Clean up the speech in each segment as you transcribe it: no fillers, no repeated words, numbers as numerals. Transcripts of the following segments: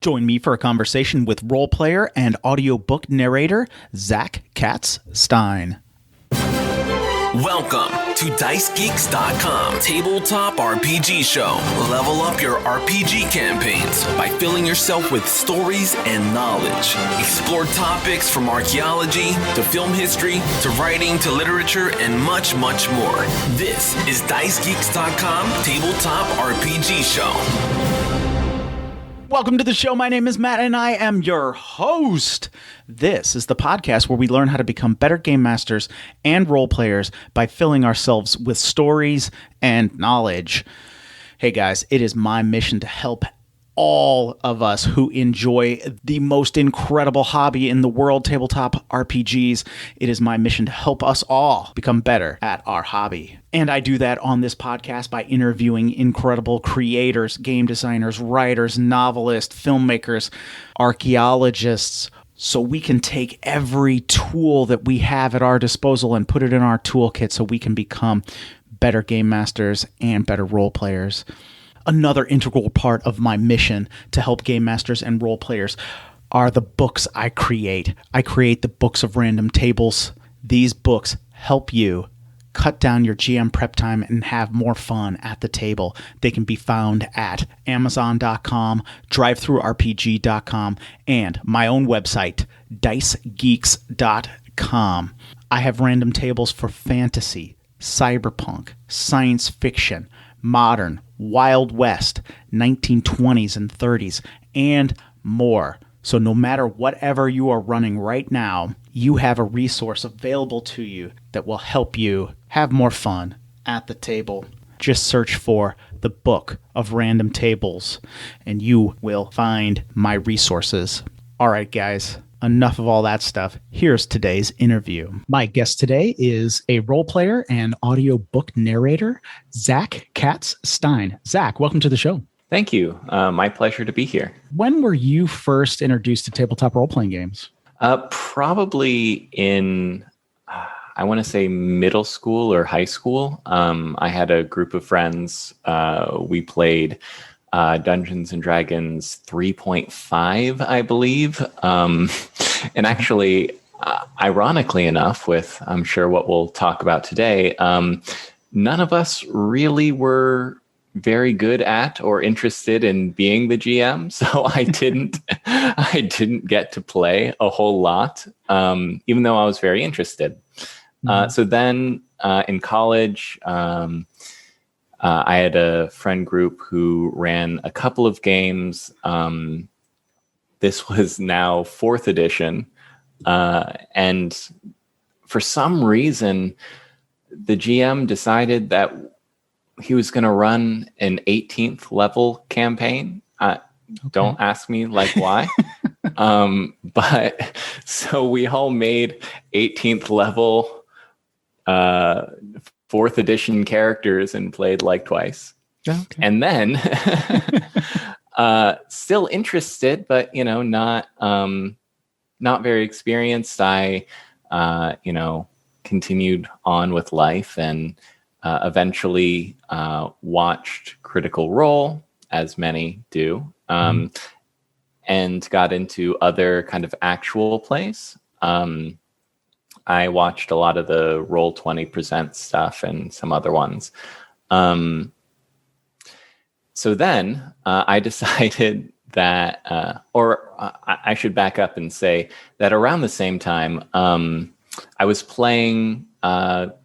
Join me for a conversation with role player and audiobook narrator, Zac Katz-Stein. Welcome to DiceGeeks.com Tabletop RPG Show. Level up your RPG campaigns by filling yourself with stories and knowledge. Explore topics from archaeology to film history to writing to literature and much, much more. This is DiceGeeks.com Tabletop RPG Show. Welcome to the show. My name is Matt, and I am your host. This is the podcast where we learn how to become better game masters and role players by filling ourselves with stories and knowledge. Hey guys, it is my mission to help all of us who enjoy the most incredible hobby in the world, tabletop RPGs. It is my mission to help us all become better at our hobby. And I do that on this podcast by interviewing incredible creators, game designers, writers, novelists, filmmakers, archaeologists, so we can take every tool that we have at our disposal and put it in our toolkit so we can become better game masters and better role players. Another integral part of my mission to help game masters and role players are the books I create. I create the books of random tables. These books help you cut down your GM prep time and have more fun at the table. They can be found at Amazon.com, DriveThruRPG.com, and my own website, DiceGeeks.com. I have random tables for fantasy, cyberpunk, science fiction, modern, Wild West, 1920s and 30s, and more. So no matter whatever you are running right now, you have a resource available to you that will help you have more fun at the table. Just search for the Book of Random Tables, and you will find my resources. All right, guys. Enough of all that stuff. Here's today's interview. My guest today is a role player and audiobook narrator, Zac Katz-Stein. Zac, welcome to the show. Thank you. My pleasure to be here. When were you first introduced to tabletop role-playing games? Probably in, I want to say middle school or high school. I had a group of friends. We played Dungeons and Dragons 3.5, I believe. And actually, ironically enough, with I'm sure what we'll talk about today, none of us really were very good at or interested in being the GM. So I didn't get to play a whole lot, even though I was very interested. So then in college, I had a friend group who ran a couple of games. This was now 4th edition. And for some reason, the GM decided that he was going to run an 18th level campaign. Don't ask me why. But so we all made 18th level 4th edition characters and played twice. Okay. And then still interested, but not very experienced. I continued on with life and eventually watched Critical Role, as many do, and got into other kind of actual plays. I watched a lot of the Roll20 Presents stuff and some other ones. So then I decided that, I should back up and say that around the same time, I was playing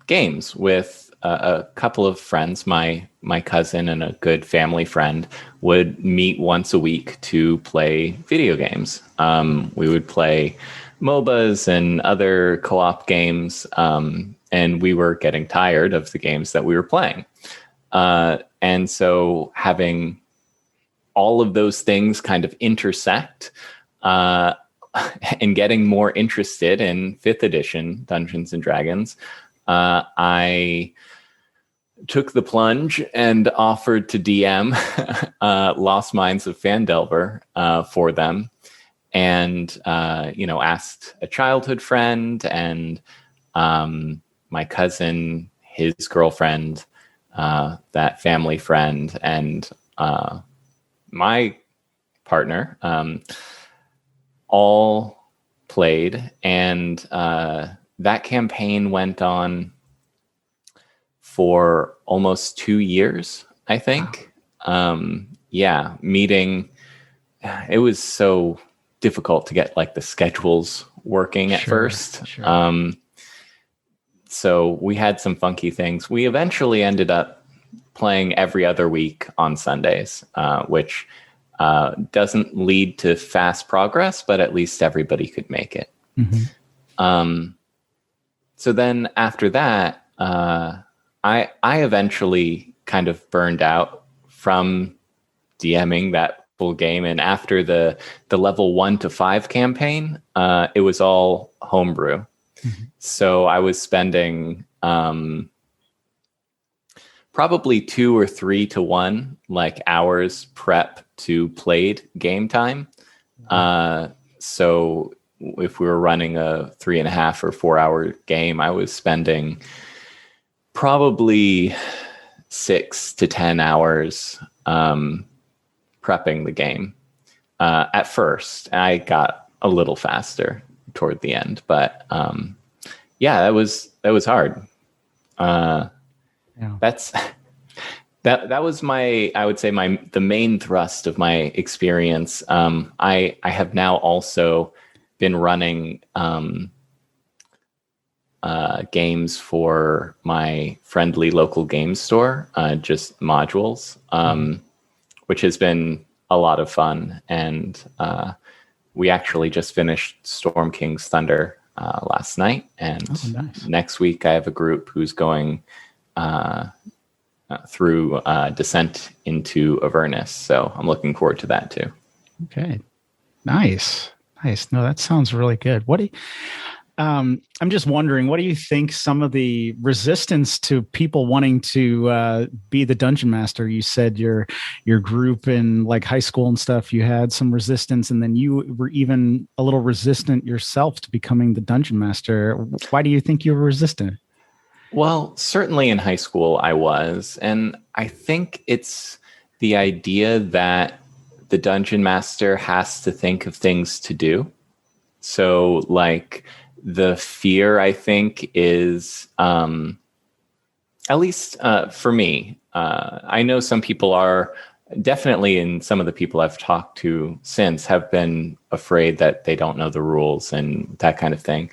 games with a couple of friends. My cousin and a good family friend would meet once a week to play video games. We would play MOBAs and other co-op games, and we were getting tired of the games that we were playing. And so having all of those things kind of intersect and getting more interested in 5th edition Dungeons and Dragons, I took the plunge and offered to DM Lost Mines of Phandelver for them. And, asked a childhood friend and my cousin, his girlfriend, that family friend, and my partner, all played, and that campaign went on for almost 2 years, I think. Wow. Meeting. It was so difficult to get like the schedules working at first. Sure. So we had some funky things. We eventually ended up playing every other week on Sundays, which doesn't lead to fast progress, but at least everybody could make it. Mm-hmm. So then after that, I eventually kind of burned out from DMing that full game. And after the level 1 to 5 campaign, it was all homebrew. Mm-hmm. So I was spending probably 2 or 3 to 1 like hours prep to played game time. So if we were running a 3.5 or 4 hour game, I was spending probably 6 to 10 hours prepping the game. At first, I got a little faster toward the end, but that was hard. That was the main thrust of my experience. I have now also been running games for my friendly local game store, just modules, which has been a lot of fun. And we actually just finished Storm King's Thunder last night. And next week I have a group who's going through Descent into Avernus. So I'm looking forward to that too. Okay. Nice. No, that sounds really good. I'm just wondering, what do you think some of the resistance to people wanting to be the dungeon master? You said your group in like high school and stuff, you had some resistance, and then you were even a little resistant yourself to becoming the dungeon master. Why do you think you were resistant? Well, certainly in high school I was, and I think it's the idea that the dungeon master has to think of things to do. So like the fear, I think, is, at least for me, I know some people are definitely, and some of the people I've talked to since have been afraid that they don't know the rules and that kind of thing.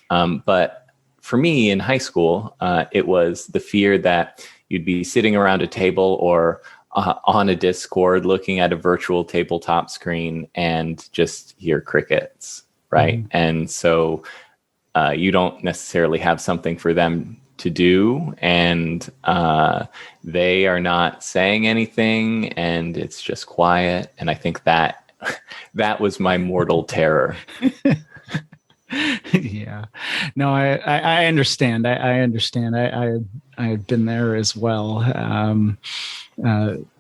But for me in high school, it was the fear that you'd be sitting around a table or on a Discord looking at a virtual tabletop screen and just hear crickets, right? Mm-hmm. And so you don't necessarily have something for them to do, and they are not saying anything, and it's just quiet. And I think that was my mortal terror. Yeah, no, I understand. I understand. I had been there as well.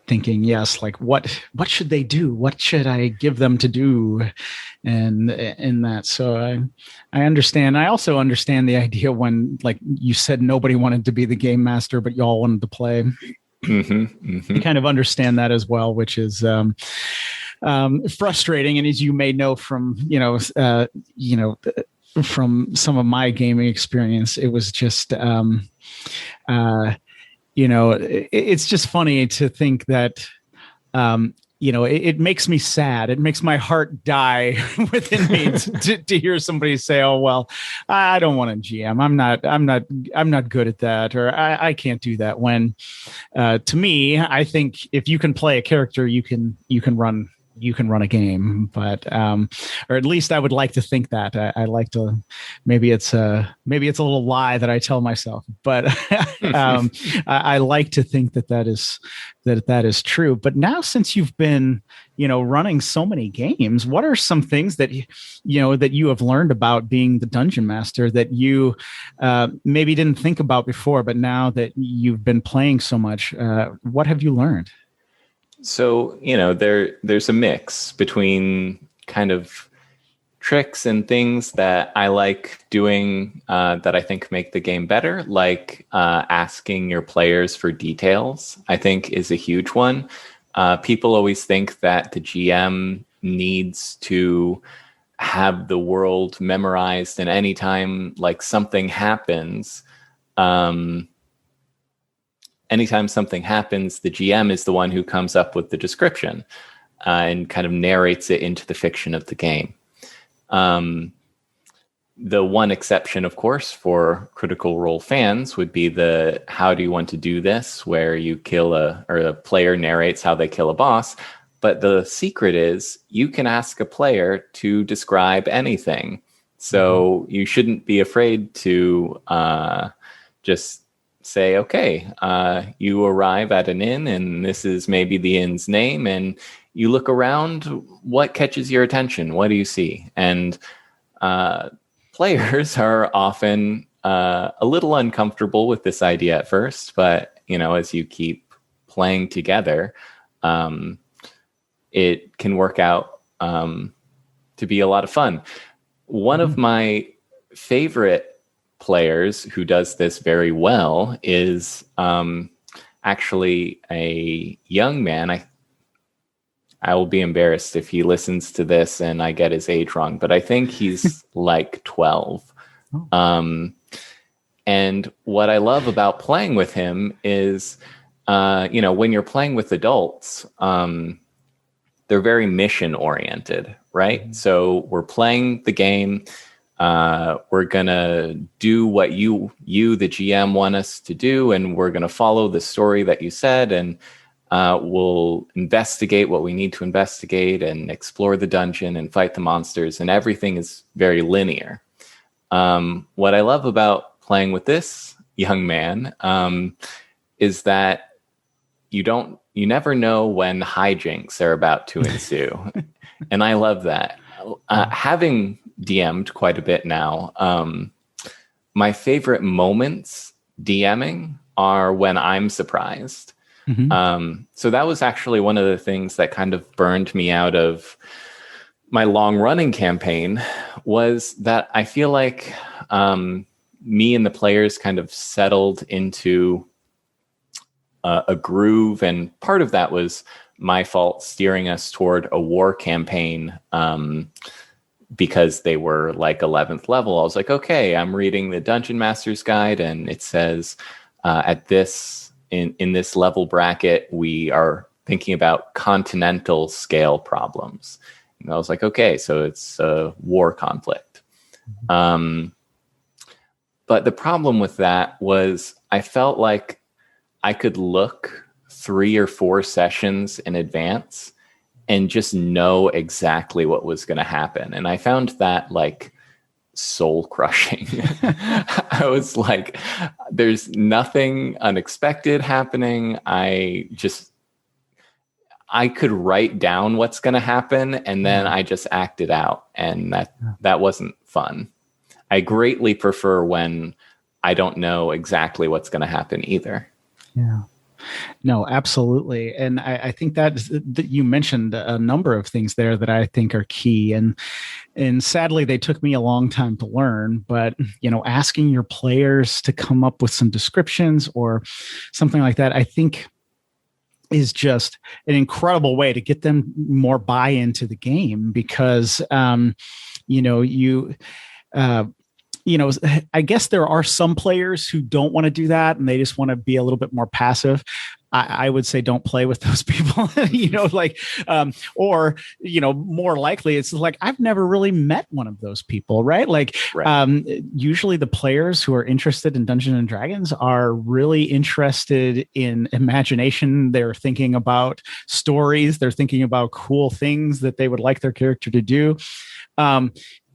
Thinking, yes, like what should they do? What should I give them to do? And in that, so I understand. I also understand the idea when, like you said, nobody wanted to be the game master, but you all wanted to play. Mm-hmm, mm-hmm. I kind of understand that as well, which is frustrating. And as you may know from from some of my gaming experience, it was just it's just funny to think that, it makes me sad. It makes my heart die within me to hear somebody say, "Oh, well, I don't want to GM. I'm not good at that, or I can't do that." When, to me, I think if you can play a character, you can run a game, but or at least I would like to think that. I like to. Maybe it's a little lie that I tell myself, but I like to think that is true. But now, since you've been running so many games, what are some things that that you have learned about being the dungeon master that you maybe didn't think about before, but now that you've been playing so much, what have you learned? So, there's a mix between kind of tricks and things that I like doing that I think make the game better, like asking your players for details, I think is a huge one. People always think that the GM needs to have the world memorized, and anytime like something happens, the GM is the one who comes up with the description and kind of narrates it into the fiction of the game. The one exception, of course, for Critical Role fans would be the how do you want to do this, where you kill a player narrates how they kill a boss. But the secret is you can ask a player to describe anything. So you shouldn't be afraid to just say, okay, you arrive at an inn and this is maybe the inn's name, and you look around, what catches your attention? What do you see? And players are often a little uncomfortable with this idea at first, but as you keep playing together, it can work out to be a lot of fun. One of my favorite players who does this very well is actually a young man. I will be embarrassed if he listens to this and I get his age wrong, but I think he's like 12. Oh. And what I love about playing with him is, when you're playing with adults, they're very mission oriented, right? Mm-hmm. So we're playing the game. We're going to do what you, the GM, want us to do, and we're going to follow the story that you said, and we'll investigate what we need to investigate and explore the dungeon and fight the monsters, and everything is very linear. What I love about playing with this young man is that you never know when hijinks are about to ensue. And I love that. Having DM'd quite a bit now, my favorite moments DMing are when I'm surprised. Mm-hmm. So that was actually one of the things that kind of burned me out of my long running campaign, was that I feel like me and the players kind of settled into a groove, and part of that was my fault steering us toward a war campaign because they were like 11th level. I was like, okay, I'm reading the Dungeon Master's Guide, and it says in this level bracket, we are thinking about continental scale problems. And I was like, okay, so it's a war conflict. But the problem with that was I felt like I could look 3 or 4 sessions in advance and just know exactly what was going to happen. And I found that like soul crushing. I was like, there's nothing unexpected happening. I could write down what's going to happen, and then I just act it out. And that wasn't fun. I greatly prefer when I don't know exactly what's going to happen either. Yeah. No, absolutely. And I think that you mentioned a number of things there that I think are key. And sadly, they took me a long time to learn. But, asking your players to come up with some descriptions or something like that, I think is just an incredible way to get them more buy-in to the game, because, I guess there are some players who don't want to do that and they just want to be a little bit more passive. I would say don't play with those people, or more likely it's like, I've never really met one of those people, right? Usually the players who are interested in Dungeons and Dragons are really interested in imagination. They're thinking about stories. They're thinking about cool things that they would like their character to do.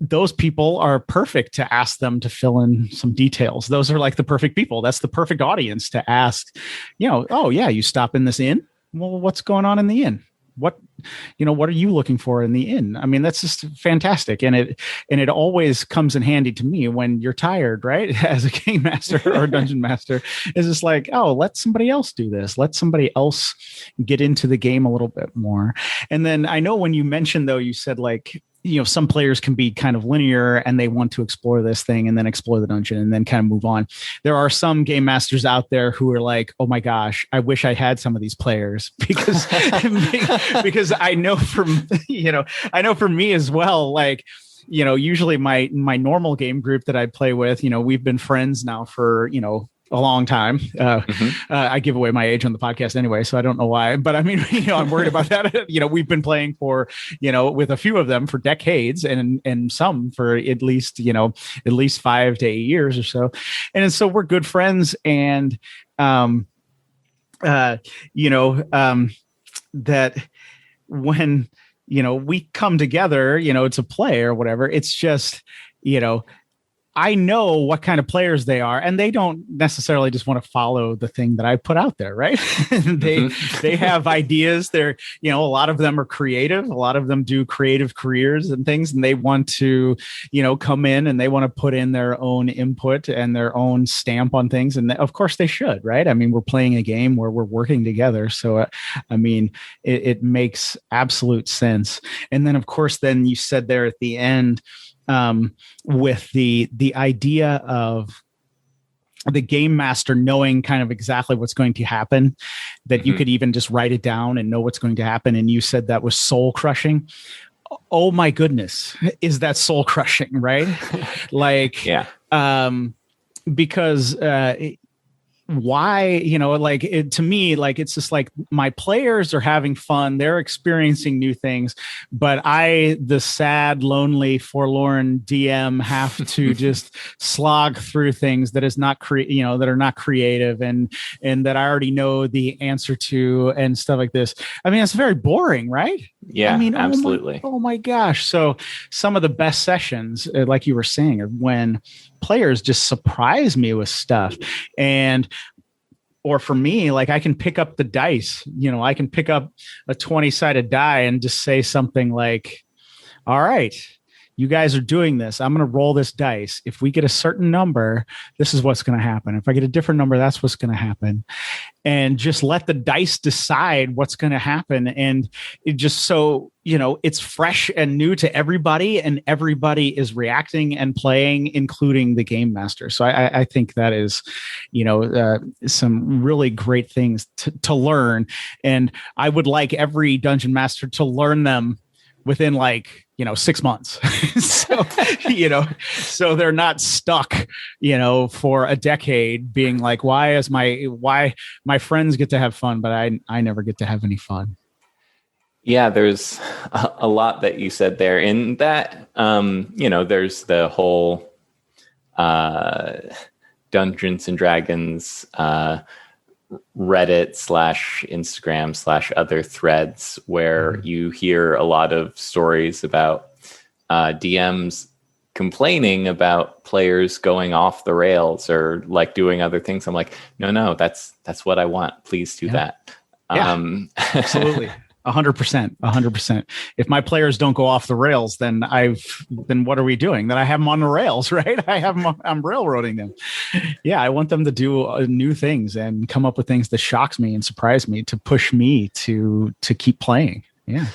Those people are perfect to ask them to fill in some details. Those are like the perfect people. That's the perfect audience to ask, oh yeah, you stop in this inn. Well, what's going on in the inn? What are you looking for in the inn? I mean, that's just fantastic. And it always comes in handy to me when you're tired, right? As a game master or dungeon master, is just like, oh, let somebody else do this. Let somebody else get into the game a little bit more. And then I know when you mentioned, though, you said like, some players can be kind of linear and they want to explore this thing and then explore the dungeon and then kind of move on. There are some game masters out there who are like, oh my gosh, I wish I had some of these players because because I know from me as well, like, usually my normal game group that I play with, we've been friends now for, a long time. I give away my age on the podcast anyway, so I don't know why, but I mean, I'm worried about that. We've been playing for, with a few of them for decades and some for at least 5 to 8 years or so. And so we're good friends. And, that when, we come together, to play or whatever, it's just, I know what kind of players they are, and they don't necessarily just want to follow the thing that I put out there, right? They have ideas. They're, a lot of them are creative. A lot of them do creative careers and things, and they want to, come in and they want to put in their own input and their own stamp on things. And of course they should, right? I mean, we're playing a game where we're working together. So, it makes absolute sense. And then, of course, then you said there at the end, with the idea of the game master knowing kind of exactly what's going to happen, that you could even just write it down and know what's going to happen. And you said that was soul crushing. Oh my goodness. Is that soul crushing, right? Like, yeah. Because, why, to me, like, it's just like my players are having fun. They're experiencing new things, but I, the sad, lonely, forlorn DM, have to just slog through things that is not that are not creative and that I already know the answer to and stuff like this. I mean, it's very boring, right? Yeah, I mean, absolutely. Oh my gosh. So some of the best sessions, like you were saying, are when players just surprise me with stuff. Or for me, like, I can pick up the dice, I can pick up a 20-sided die and just say something like, all right, you guys are doing this. I'm going to roll this dice. If we get a certain number, this is what's going to happen. If I get a different number, that's what's going to happen. And just let the dice decide what's going to happen. And it just so, it's fresh and new to everybody, and everybody is reacting and playing, including the game master. So I think that is, some really great things to learn. And I would like every dungeon master to learn them within 6 months. So they're not stuck, for a decade being like, why my friends get to have fun, but I never get to have any fun. Yeah, there's a lot that you said there in that, there's the whole Dungeons and Dragons, Reddit / Instagram / other threads where you hear a lot of stories about DMs complaining about players going off the rails or like doing other things. I'm like, no, that's what I want. Please do that. Yeah, absolutely. 100%. If my players don't go off the rails, then what are we doing? Then I have them on the rails, right? I'm railroading them. Yeah. I want them to do new things and come up with things that shocks me and surprise me, to push me to keep playing. Yeah.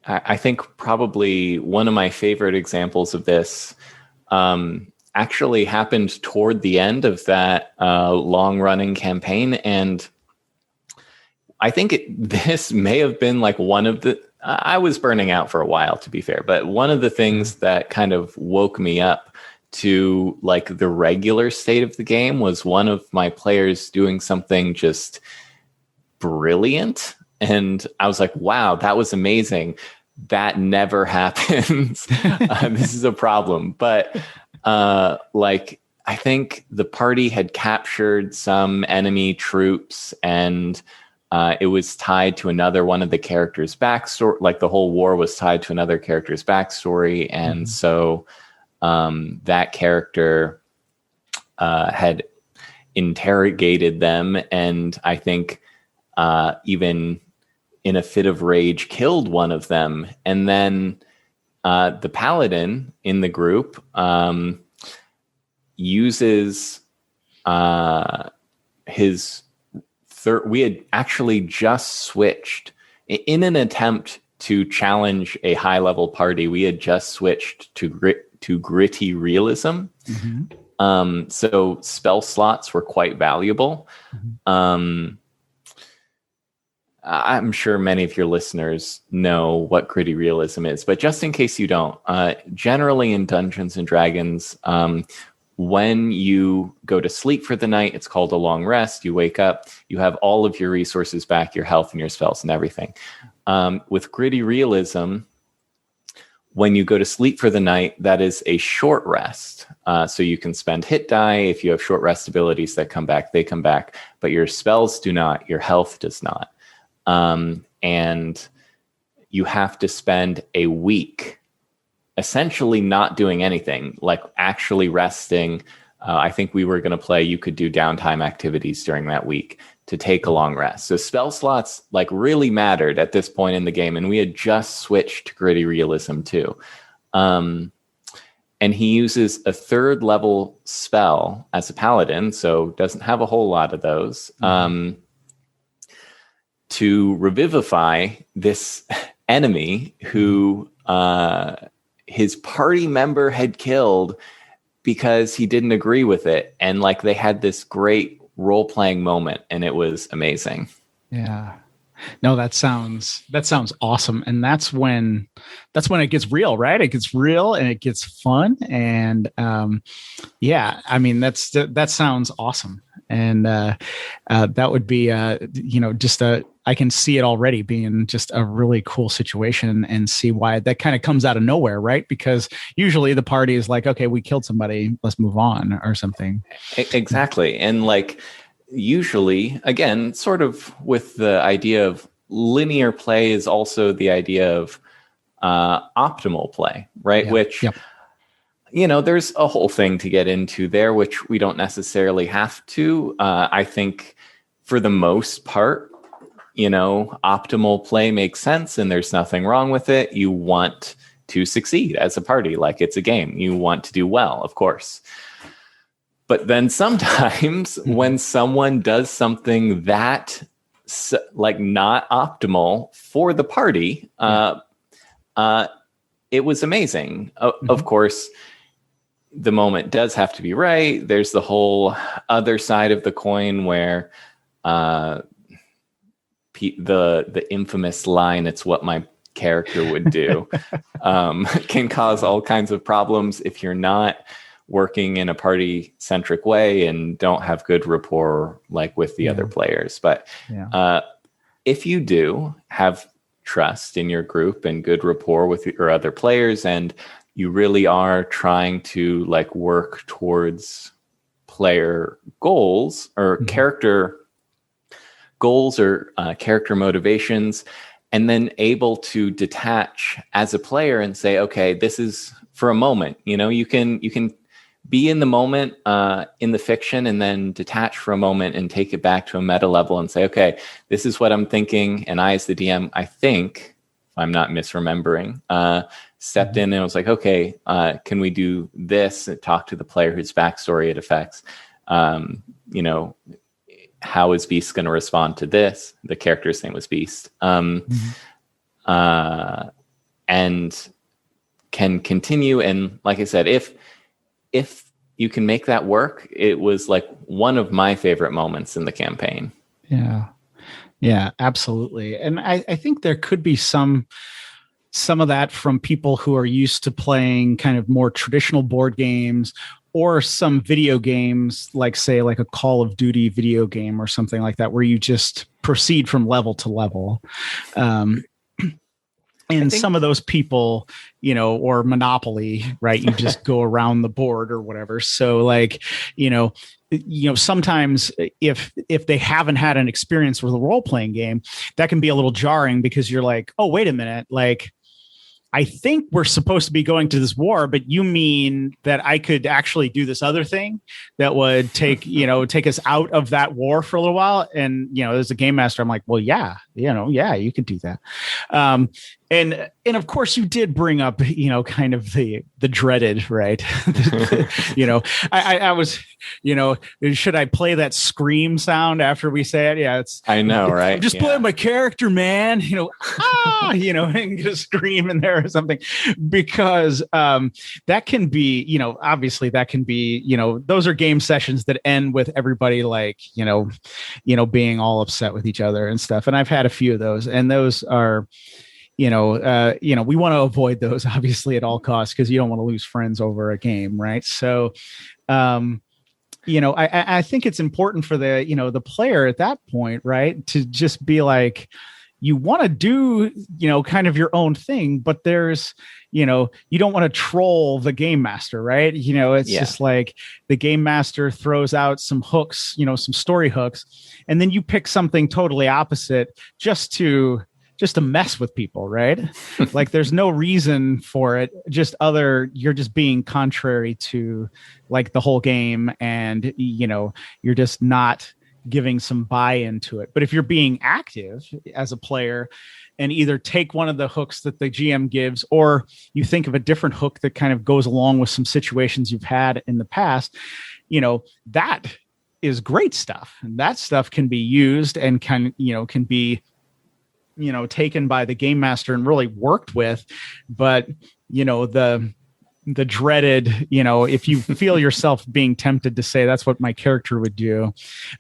I think probably one of my favorite examples of this actually happened toward the end of that long running campaign. And I think this may have been like one of the, I was burning out for a while, to be fair, but one of the things that kind of woke me up to like the regular state of the game was one of my players doing something just brilliant. And I was like, wow, that was amazing. That never happens. This is a problem. But I think the party had captured some enemy troops, and it was tied to another one of the characters' backstory. Like the whole war was tied to another character's backstory. And so that character had interrogated them, and I think even in a fit of rage killed one of them. And then the paladin in the group uses his we had actually just switched in an attempt to challenge a high level party. We had just switched to gritty realism. So spell slots were quite valuable. I'm sure many of your listeners know what gritty realism is, but just in case you don't, generally in Dungeons and Dragons, when you go to sleep for the night, it's called a long rest. You wake up, you have all of your resources back, your health and your spells and everything. With gritty realism, when you go to sleep for the night, that is a short rest. So you can spend hit die. If you have short rest abilities that come back, they come back, but your spells do not, your health does not. And you have to spend a week essentially not doing anything, like actually resting. I think we were going to play, you could do downtime activities during that week to take a long rest. So spell slots like really mattered at this point in the game. And we had just switched to gritty realism too. And he uses a 3rd level spell as a paladin, so doesn't have a whole lot of those, to revivify this enemy who his party member had killed because he didn't agree with it. And like they had this great role-playing moment, and it was amazing. Yeah. No, that sounds awesome. And that's when it gets real, right? It gets real and it gets fun. And yeah, I mean, that sounds awesome. And that would be I can see it already being just a really cool situation, and see why that kind of comes out of nowhere, right? Because usually the party is like, okay, we killed somebody, let's move on or something. Exactly. And like usually, again, sort of with the idea of linear play is also the idea of optimal play, right? Yeah. Which, there's a whole thing to get into there, which we don't necessarily have to. I think for the most part, optimal play makes sense and there's nothing wrong with it. You want to succeed as a party, like it's a game. You want to do well, of course. But then sometimes when someone does something that like not optimal for the party, it was amazing. Of course, the moment does have to be right. There's the whole other side of the coin where the infamous line, "It's what my character would do," can cause all kinds of problems if you're not working in a party-centric way and don't have good rapport like with the other players. But if you do have trust in your group and good rapport with your other players, and you really are trying to like work towards player goals or character goals or character motivations, and then able to detach as a player and say, okay, this is for a moment. You can be in the moment in the fiction and then detach for a moment and take it back to a meta level and say, okay, this is what I'm thinking. And I, as the DM, I think, if I'm not misremembering, stepped in and was like, okay, can we do this? And talk to the player whose backstory it affects. How is Beast going to respond to this? The character's name was Beast. And can continue. And like I said, if you can make that work, it was like one of my favorite moments in the campaign. Yeah, absolutely. And I think there could be some of that from people who are used to playing kind of more traditional board games, or some video games, like say like a Call of Duty video game or something like that, where you just proceed from level to level. And some of those people, or Monopoly, right? You just go around the board or whatever. So like, sometimes if they haven't had an experience with a role-playing game, that can be a little jarring, because you're like, oh, wait a minute. Like, I think we're supposed to be going to this war, but you mean that I could actually do this other thing that would take us out of that war for a little while? And, as a game master, I'm like, well, yeah, you could do that. And of course you did bring up, kind of the dreaded, right? I was, should I play that scream sound after we say it? Yeah, I know, right? I'm just playing my character, man. And get a scream in there or something, because that can be, obviously that can be, those are game sessions that end with everybody like, being all upset with each other and stuff. And I've had a few of those, and those are, we want to avoid those obviously at all costs, because you don't want to lose friends over a game, right? So, I think it's important for the player at that point, right, to just be like, you want to do, kind of your own thing, but there's, you don't want to troll the game master, right? It's just like the game master throws out some hooks, some story hooks, and then you pick something totally opposite just to mess with people, right? Like there's no reason for it. You're just being contrary to like the whole game, and you're just not giving some buy-in to it. But if you're being active as a player and either take one of the hooks that the GM gives, or you think of a different hook that kind of goes along with some situations you've had in the past, that is great stuff. And that stuff can be used and can be taken by the game master and really worked with. But the dreaded, if you feel yourself being tempted to say that's what my character would do,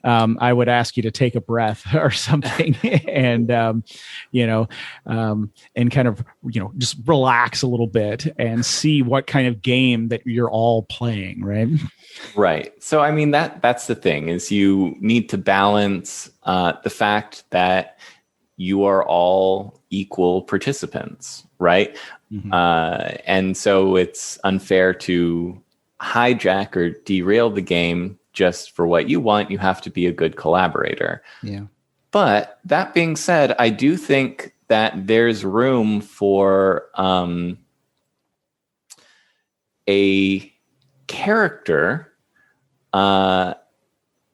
I would ask you to take a breath or something and kind of, just relax a little bit and see what kind of game that you're all playing. Right. Right. So, I mean, that's the thing, is you need to balance the fact that you are all equal participants, right? Mm-hmm. And so it's unfair to hijack or derail the game just for what you want. You have to be a good collaborator. Yeah. But that being said, I do think that there's room for a character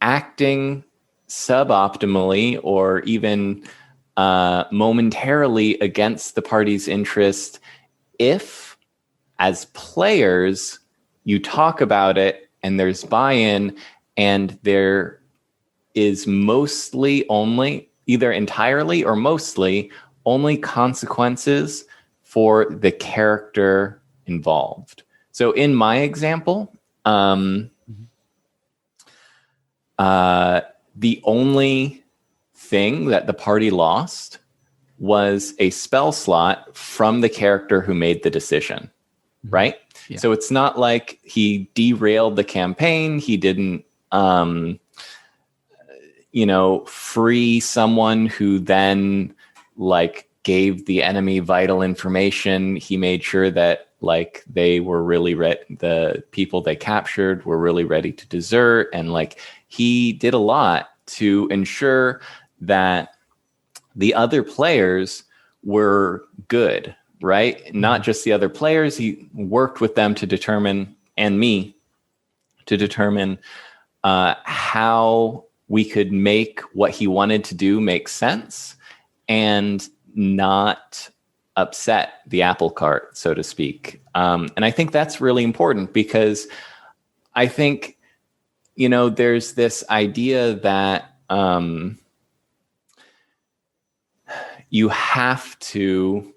acting suboptimally or even momentarily against the party's interest if, as players, you talk about it and there's buy-in, and there is mostly only, either entirely or mostly, only consequences for the character involved. So in my example, the only thing that the party lost was a spell slot from the character who made the decision, right? Yeah. So it's not like he derailed the campaign. He didn't, free someone who then like gave the enemy vital information. He made sure that like they were really the people they captured were really ready to desert. And like he did a lot to ensure that the other players were good, right? Not just the other players. He worked with them to determine, and me, to determine how we could make what he wanted to do make sense and not upset the apple cart, so to speak. And I think that's really important, because I think, there's this idea that you have to,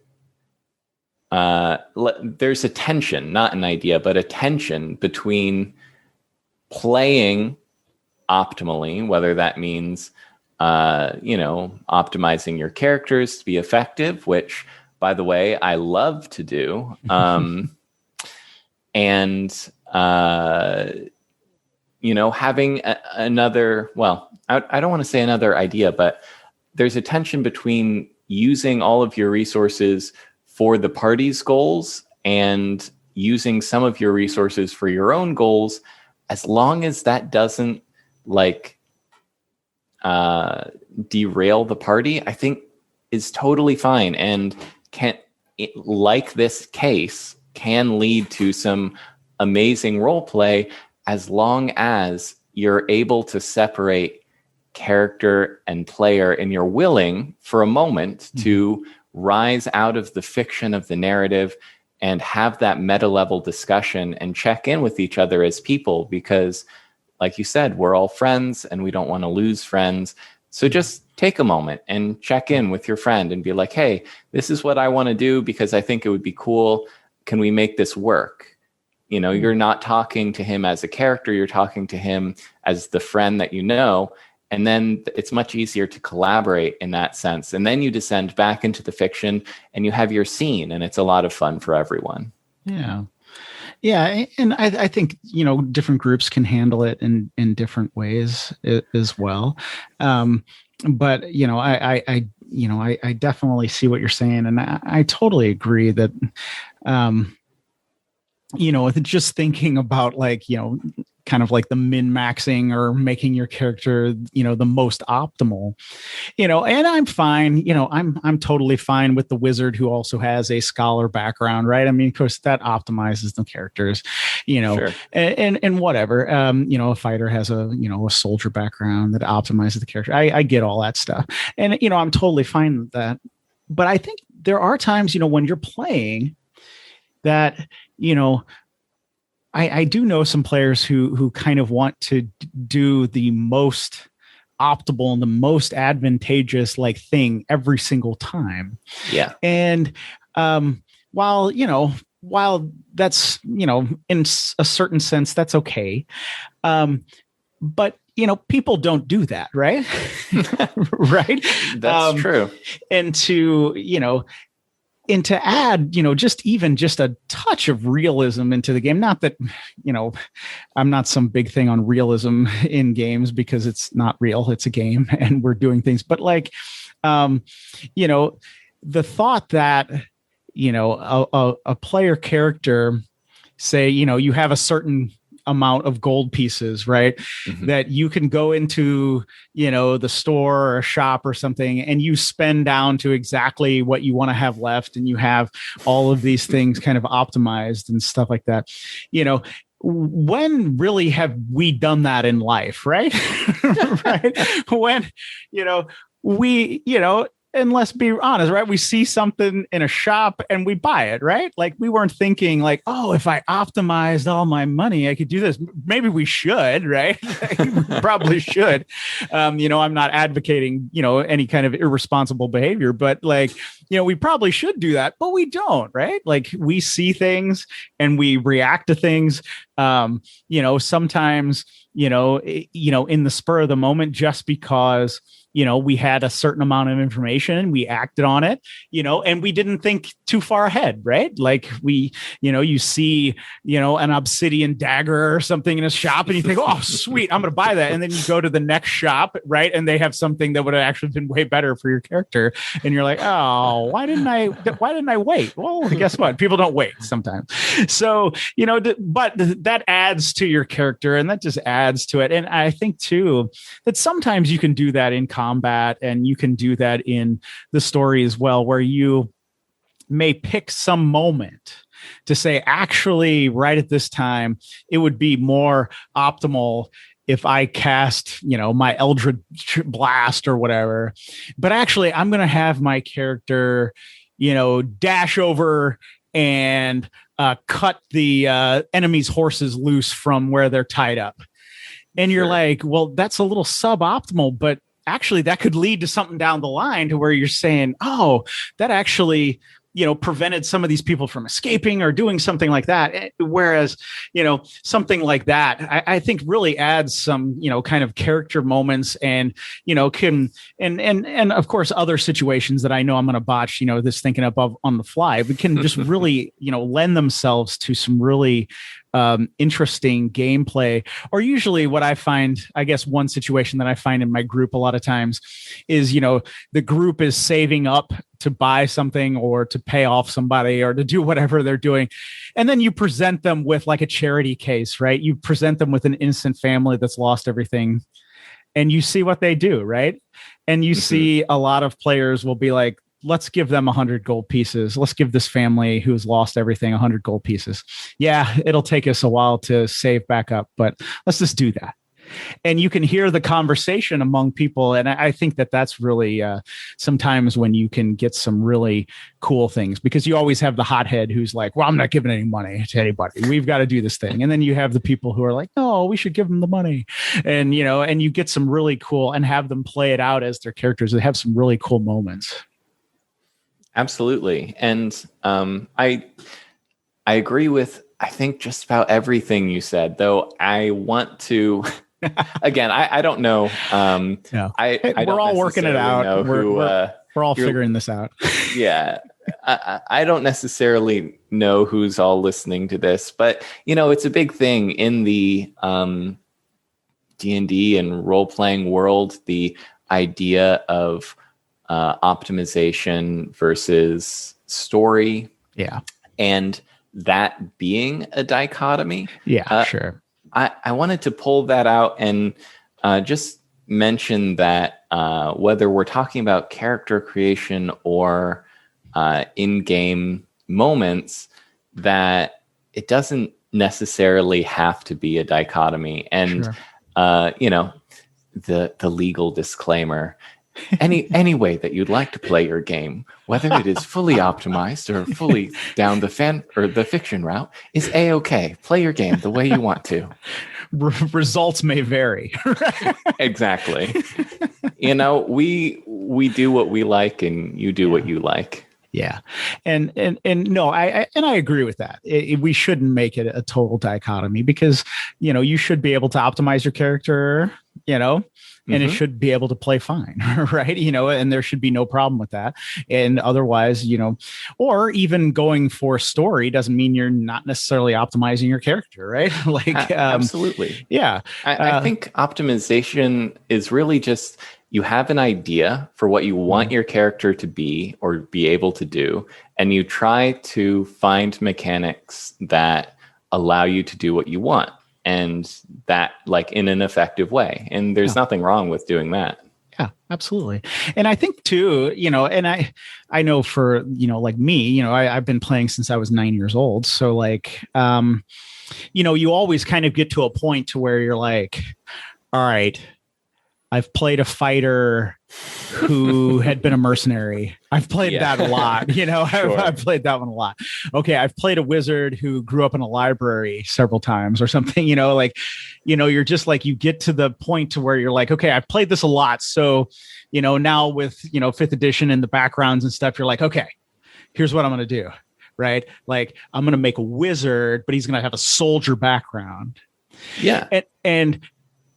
there's a tension, not an idea, but a tension between playing optimally, whether that means, optimizing your characters to be effective, which, by the way, I love to do. And, having another, well, I don't want to say another idea, but there's a tension between using all of your resources for the party's goals and using some of your resources for your own goals, as long as that doesn't derail the party, I think is totally fine, and like this case, can lead to some amazing role play, as long as you're able to separate character and player, and you're willing for a moment to rise out of the fiction of the narrative and have that meta level discussion and check in with each other as people, because like you said, we're all friends and we don't want to lose friends. So just take a moment and check in with your friend and be like, hey, this is what I want to do because I think it would be cool. Can we make this work? You know, you're not talking to him as a character, you're talking to him as the friend that you know. And then it's much easier to collaborate in that sense. And then you descend back into the fiction and you have your scene, and it's a lot of fun for everyone. Yeah. Yeah. And I think, you know, different groups can handle it in different ways as well. But, you know, I definitely see what you're saying. And I totally agree that, you know, just thinking about like, you know, kind of like the min-maxing or making your character, you know, the most optimal, you know, and I'm fine, you know, I'm totally fine with the wizard who also has a scholar background, right? I mean, of course that optimizes the characters, you know, sure. and whatever, you know, a fighter has a, you know, a soldier background that optimizes the character. I get all that stuff. And, you know, I'm totally fine with that. But I think there are times, you know, when you're playing that, you know, I do know some players who kind of want to do the most optimal and the most advantageous like thing every single time. Yeah. And while that's, you know, in a certain sense, that's okay. But, you know, people don't do that, right? Right. That's true. And to add, you know, just a touch of realism into the game. Not that, you know, I'm not some big thing on realism in games because it's not real. It's a game and we're doing things. But like, you know, the thought that, you know, a player character, say, you know, you have a certain amount of gold pieces, right? Mm-hmm. That you can go into, you know, the store or a shop or something and you spend down to exactly what you want to have left. And you have all of these things kind of optimized and stuff like that. You know, when really have we done that in life, right? Right. When, you know, and let's be honest, right? We see something in a shop and we buy it, right? Like we weren't thinking like, oh, if I optimized all my money, I could do this. Maybe we should, right? Probably should. You know, I'm not advocating, you know, any kind of irresponsible behavior, but like, you know, we probably should do that, but we don't, right? Like we see things and we react to things. You know, sometimes, you know, in the spur of the moment, just because, you know, we had a certain amount of information and we acted on it, you know, and we didn't think too far ahead, right? Like we, you know, you see, you know, an obsidian dagger or something in a shop and you think, oh, sweet, I'm going to buy that. And then you go to the next shop, right? And they have something that would have actually been way better for your character. And you're like, oh, why didn't I wait? Well, guess what? People don't wait sometimes. So, you know, but that adds to your character and that just adds to it. And I think too, that sometimes you can do that in combat and you can do that in the story as well, where you may pick some moment to say, actually, right at this time, it would be more optimal if I cast, you know, my Eldritch Blast or whatever. But actually, I'm going to have my character, you know, dash over and cut the enemy's horses loose from where they're tied up. And you're like, well, that's a little suboptimal, but actually that could lead to something down the line to where you're saying, oh, that actually, you know, prevented some of these people from escaping or doing something like that. Whereas, you know, something like that, I think really adds some, you know, kind of character moments and, you know, can, and of course, other situations that I know I'm going to botch, you know, this thinking up of on the fly, but can just really, you know, lend themselves to some really interesting gameplay. Or usually what I find, I guess one situation that I find in my group a lot of times is, you know, the group is saving up to buy something or to pay off somebody or to do whatever they're doing. And then you present them with like a charity case, right? You present them with an innocent family that's lost everything and you see what they do, right? And you see a lot of players will be like, let's give them 100 gold pieces. Let's give this family who's lost everything 100 gold pieces. Yeah, it'll take us a while to save back up, but let's just do that. And you can hear the conversation among people. And I think that that's really sometimes when you can get some really cool things, because you always have the hothead who's like, well, I'm not giving any money to anybody. We've got to do this thing. And then you have the people who are like, no, we should give them the money. And, and you get some really cool, and have them play it out as their characters. They have some really cool moments. Absolutely. And I agree with, I think, just about everything you said, though I want to... Again, I don't know. No. I we're don't all working it out. We're all figuring this out. Yeah. I don't necessarily know who's all listening to this, but, it's a big thing in the D&D and role-playing world, the idea of optimization versus story. Yeah. And that being a dichotomy. Yeah, sure. I wanted to pull that out and just mention that whether we're talking about character creation or in-game moments, that it doesn't necessarily have to be a dichotomy. And, Sure. The legal disclaimer, any way that you'd like to play your game, whether it is fully optimized or fully down the fiction route, is A-okay. Play your game the way you want to. Results may vary. Exactly. We do what we like, and you do what you like. Yeah. And no, I agree with that. We shouldn't make it a total dichotomy, because, you should be able to optimize your character, and it should be able to play fine, right? And there should be no problem with that. And otherwise, or even going for story doesn't mean you're not necessarily optimizing your character, right? Absolutely. Yeah. I think optimization is really just, you have an idea for what you want your character to be or be able to do, and you try to find mechanics that allow you to do what you want, and that in an effective way. And there's nothing wrong with doing that. Yeah, absolutely. And I think too, and I know for, like me, I've been playing since I was 9 years old. So you always kind of get to a point to where you're like, all right, I've played a fighter who had been a mercenary. I've played that a lot. Sure. I've played that one a lot. Okay, I've played a wizard who grew up in a library several times or something. You're just like, you get to the point to where you're like, okay, I've played this a lot. So, now with, 5th edition and the backgrounds and stuff, you're like, okay, here's what I'm going to do. Right? Like, I'm going to make a wizard, but he's going to have a soldier background. Yeah. And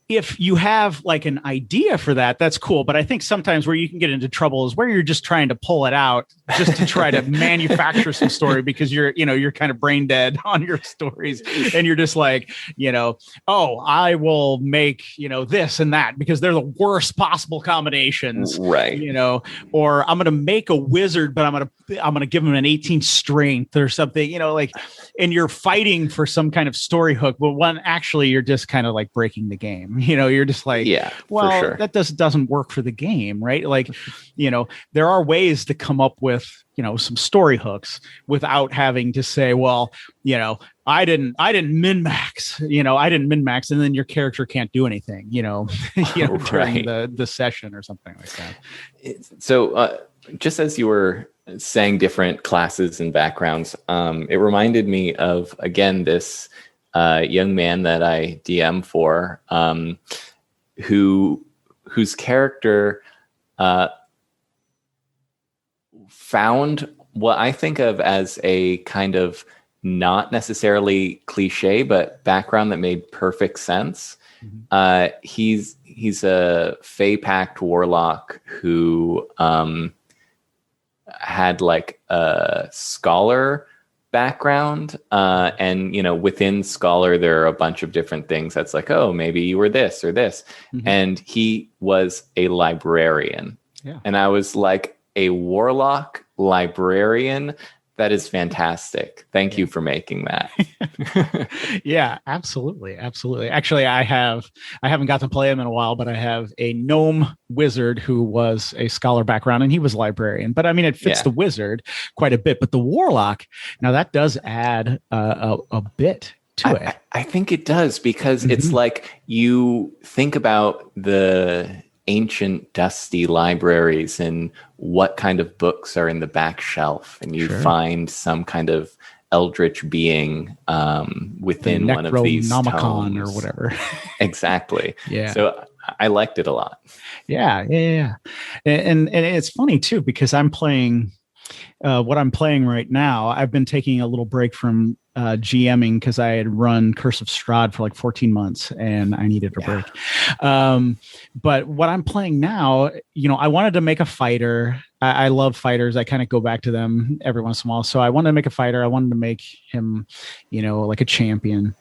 if you have an idea for that, that's cool. But I think sometimes where you can get into trouble is where you're just trying to pull it out just to try to manufacture some story, because you're kind of brain dead on your stories, and you're just like, oh, I will make, this and that because they're the worst possible combinations. Right. Or I'm going to make a wizard, but I'm going to give him an 18 strength or something, and you're fighting for some kind of story hook. But when actually you're just kind of breaking the game. You're just like, well, for sure. That doesn't work for the game, right? There are ways to come up with, some story hooks without having to say, well, I didn't min-max, and then your character can't do anything, during the session or something like that. So just as you were saying different classes and backgrounds, it reminded me of, again, this young man that I DM for, whose character found what I think of as a kind of not necessarily cliche, but background that made perfect sense. Mm-hmm. He's a Fey Pact warlock who had a scholar background, and within scholar there are a bunch of different things that's like, oh, maybe you were this or this. Mm-hmm. And he was a librarian. And I was like, a warlock librarian, that is fantastic. Thank you for making that. Yeah, absolutely. Actually, I haven't got to play him in a while, but I have a gnome wizard who was a scholar background, and he was a librarian. But I mean, it fits the wizard quite a bit. But the warlock, now that does add a bit to it. I think it does, because it's like you think about the ancient dusty libraries and what kind of books are in the back shelf, and you find some kind of eldritch being within one of these tomes or whatever. Exactly. Yeah. So I liked it a lot. Yeah. And it's funny too, because I'm playing what I'm playing right now. I've been taking a little break from GMing because I had run Curse of Strahd for like 14 months and I needed a break. But what I'm playing now, I wanted to make a fighter. I love fighters. I kind of go back to them every once in a while. So I wanted to make a fighter. I wanted to make him, like a champion.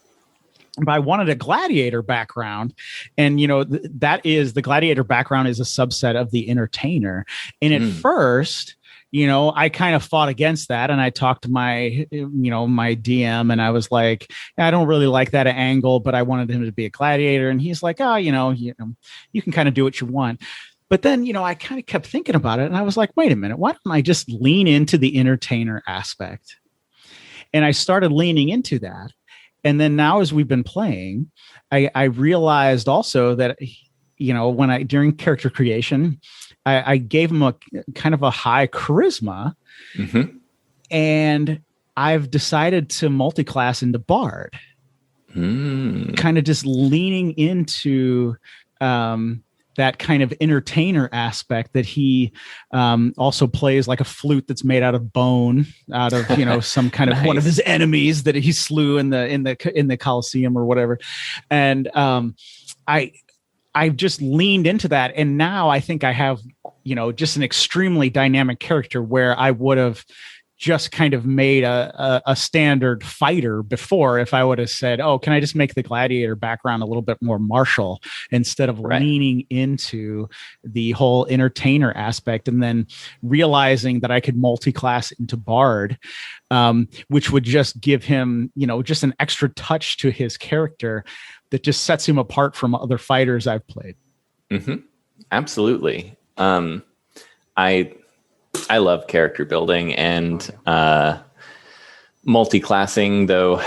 But I wanted a gladiator background. And, that is the gladiator background is a subset of the entertainer. And at first, I kind of fought against that, and I talked to my DM, and I was like, I don't really like that angle, but I wanted him to be a gladiator. And he's like, you can kind of do what you want. But then, I kind of kept thinking about it, and I was like, wait a minute, why don't I just lean into the entertainer aspect? And I started leaning into that. And then now, as we've been playing, I realized also that, during character creation, I gave him a kind of a high charisma, and I've decided to multi-class into Bard, kind of just leaning into that kind of entertainer aspect that he also plays like a flute that's made out of bone, out of some kind of one of his enemies that he slew in the Colosseum or whatever, and I've just leaned into that. And now I think I have, just an extremely dynamic character where I would have just kind of made a standard fighter before if I would have said, can I just make the gladiator background a little bit more martial instead of leaning into the whole entertainer aspect, and then realizing that I could multi-class into Bard, which would just give him, just an extra touch to his character that just sets him apart from other fighters I've played. Absolutely. I love character building and multi-classing, though.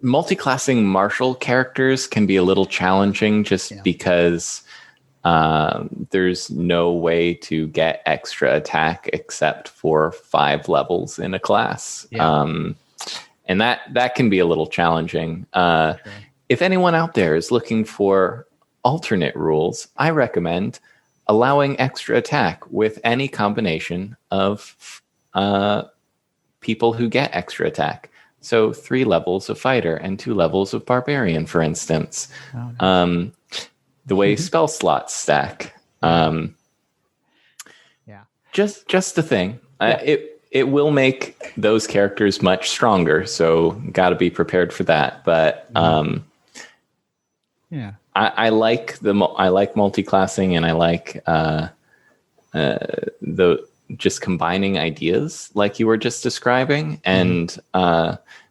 Multi-classing martial characters can be a little challenging because there's no way to get extra attack except for 5 levels in a class. And that can be a little challenging. If anyone out there is looking for alternate rules, I recommend allowing extra attack with any combination of people who get extra attack. So 3 levels of fighter and 2 levels of barbarian, for instance. The way spell slots stack. Just a thing. It will make those characters much stronger, so got to be prepared for that. But I like multi-classing, and I like the just combining ideas like you were just describing. And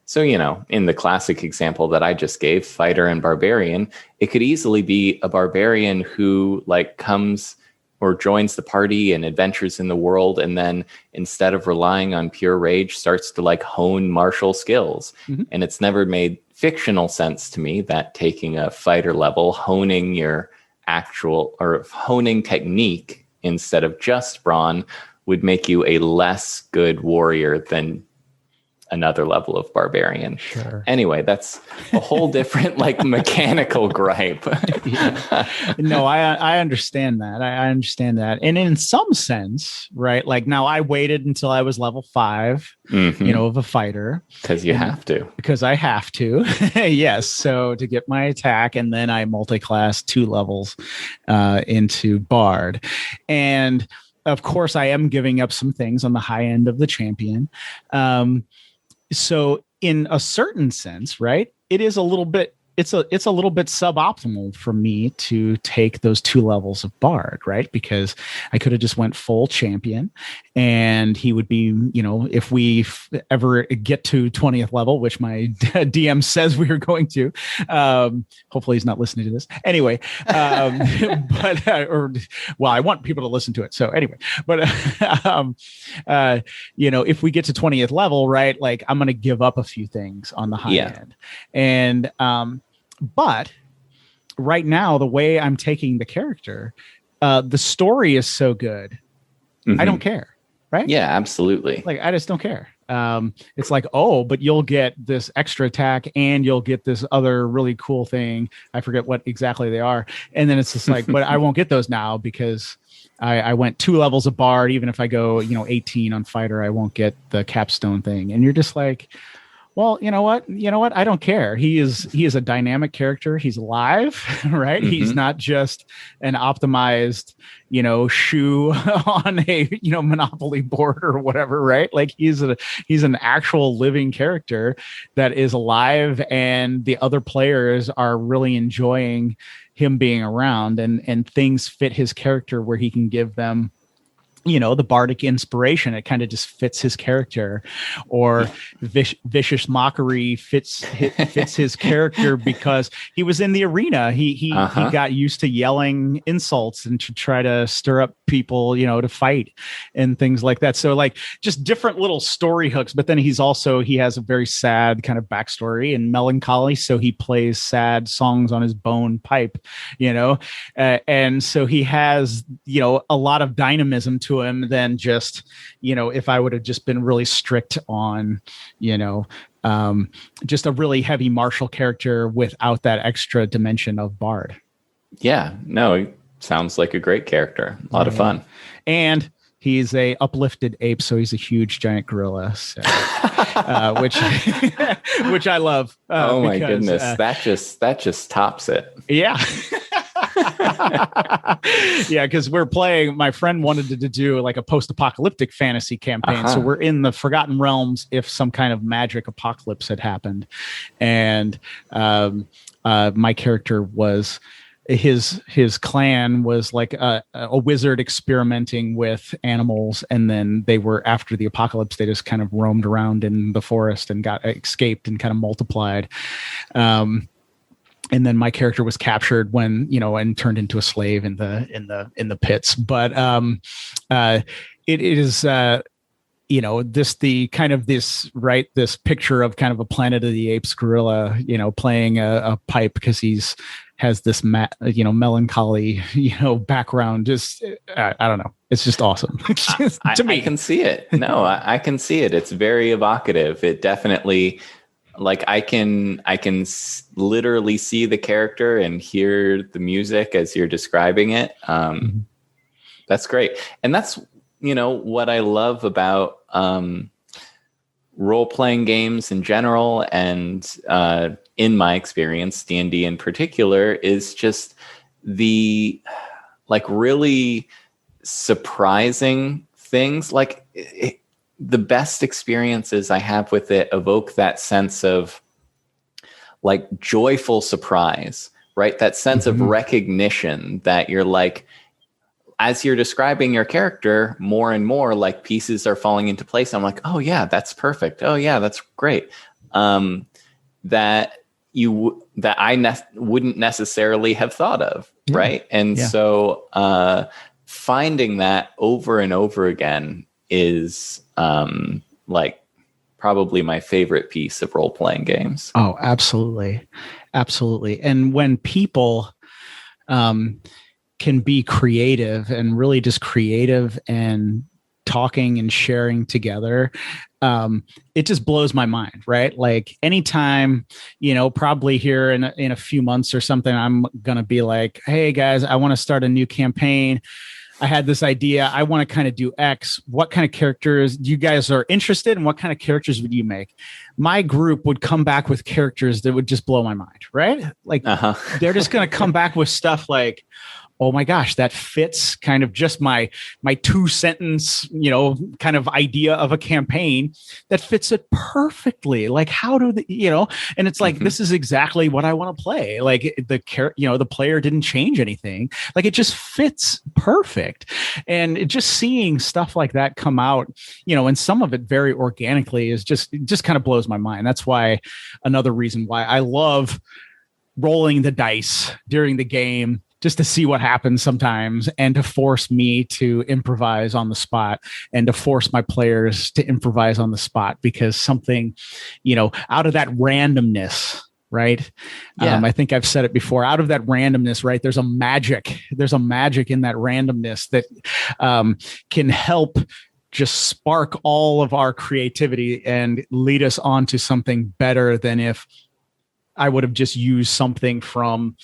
so, in the classic example that I just gave, fighter and barbarian, it could easily be a barbarian who comes or joins the party and adventures in the world, and then instead of relying on pure rage, starts to hone martial skills. And it's never made fictional sense to me that taking a fighter level, honing your honing technique instead of just brawn would make you a less good warrior than another level of barbarian. Sure. Anyway, that's a whole different mechanical gripe. No, I understand that. I understand that. And in some sense, right? Now I waited until I was level 5, of a fighter. Because you have to. Because I have to. Yes. So to get my attack, and then I multi-class 2 levels into Bard. And of course I am giving up some things on the high end of the champion. So in a certain sense, right, it is a little bit it's a little bit suboptimal for me to take those 2 levels of bard, right? Because I could have just went full champion, and he would be, if we ever get to 20th level, which my DM says we are going to, hopefully he's not listening to this anyway. But I want people to listen to it. So anyway, but if we get to 20th level, right, like I'm going to give up a few things on the high end, and but right now the way I'm taking the character, the story is so good, I don't care, right? Yeah, absolutely. Like I just don't care. It's like, oh, but you'll get this extra attack and you'll get this other really cool thing. I forget what exactly they are. And then it's just like, but I won't get those now because I went 2 levels of bard. Even if I go, 18 on fighter, I won't get the capstone thing. And you're just like, well, you know what? I don't care. He is a dynamic character. He's alive, right? He's not just an optimized, shoe on a, Monopoly board or whatever, right? Like he's an actual living character that is alive, and the other players are really enjoying him being around, and things fit his character where he can give them, the bardic inspiration. It kind of just fits his character, or vicious mockery fits his character because he was in the arena. He got used to yelling insults and to try to stir up people, to fight and things like that. So like just different little story hooks, but then he has a very sad kind of backstory and melancholy. So he plays sad songs on his bone pipe, and so he has, a lot of dynamism to him than just, if I would have just been really strict on, just a really heavy martial character without that extra dimension of bard. Yeah, no, it sounds like a great character. A lot of fun. And he's a uplifted ape, so he's a huge giant gorilla, so, which I love. Oh my goodness, that just tops it. Yeah. Yeah, because we're playing. My friend wanted to do like a post-apocalyptic fantasy campaign, so we're in the Forgotten Realms if some kind of magic apocalypse had happened, and my character was. His clan was like a wizard experimenting with animals, and then they were, after the apocalypse, they just kind of roamed around in the forest and got escaped and kind of multiplied. And then my character was captured when, and turned into a slave in the pits. But it is this picture of kind of a Planet of the Apes gorilla, playing a pipe because has this melancholy, background. Just I don't know. It's just awesome. To me. I can see it. No, I can see it. It's very evocative. It definitely, like I can literally see the character and hear the music as you're describing it. That's great. And that's, what I love about role-playing games in general, and in my experience, D&D in particular, is just the really surprising things. The best experiences I have with it evoke that sense of joyful surprise, right? That sense of recognition that you're as you're describing your character, more and more pieces are falling into place. I'm like, oh yeah, that's perfect. Oh yeah, that's great. That I wouldn't necessarily have thought of, right? And so finding that over and over again is probably my favorite piece of role-playing games. Oh, absolutely. Absolutely. And when people can be creative and really just creative and talking and sharing together, it just blows my mind, right? Like anytime, probably here in a few months or something, I'm going to be like, hey guys, I want to start a new campaign. I had this idea. I want to kind of do X. What kind of characters you guys are interested in? What kind of characters would you make? My group would come back with characters that would just blow my mind, right? They're just going to come back with stuff like, oh my gosh, that fits kind of just my 2-sentence, kind of idea of a campaign that fits it perfectly. Like, how do and it's like, this is exactly what I want to play. Like the player didn't change anything. Like, it just fits perfect. And just seeing stuff like that come out, and some of it very organically is just kind of blows my mind. That's why another reason why I love rolling the dice during the game, just to see what happens sometimes, and to force me to improvise on the spot, and to force my players to improvise on the spot, because something, out of that randomness, right? Yeah. I think I've said it before, out of that randomness, right? There's a magic in that randomness that can help just spark all of our creativity and lead us on to something better than if I would have just used something from,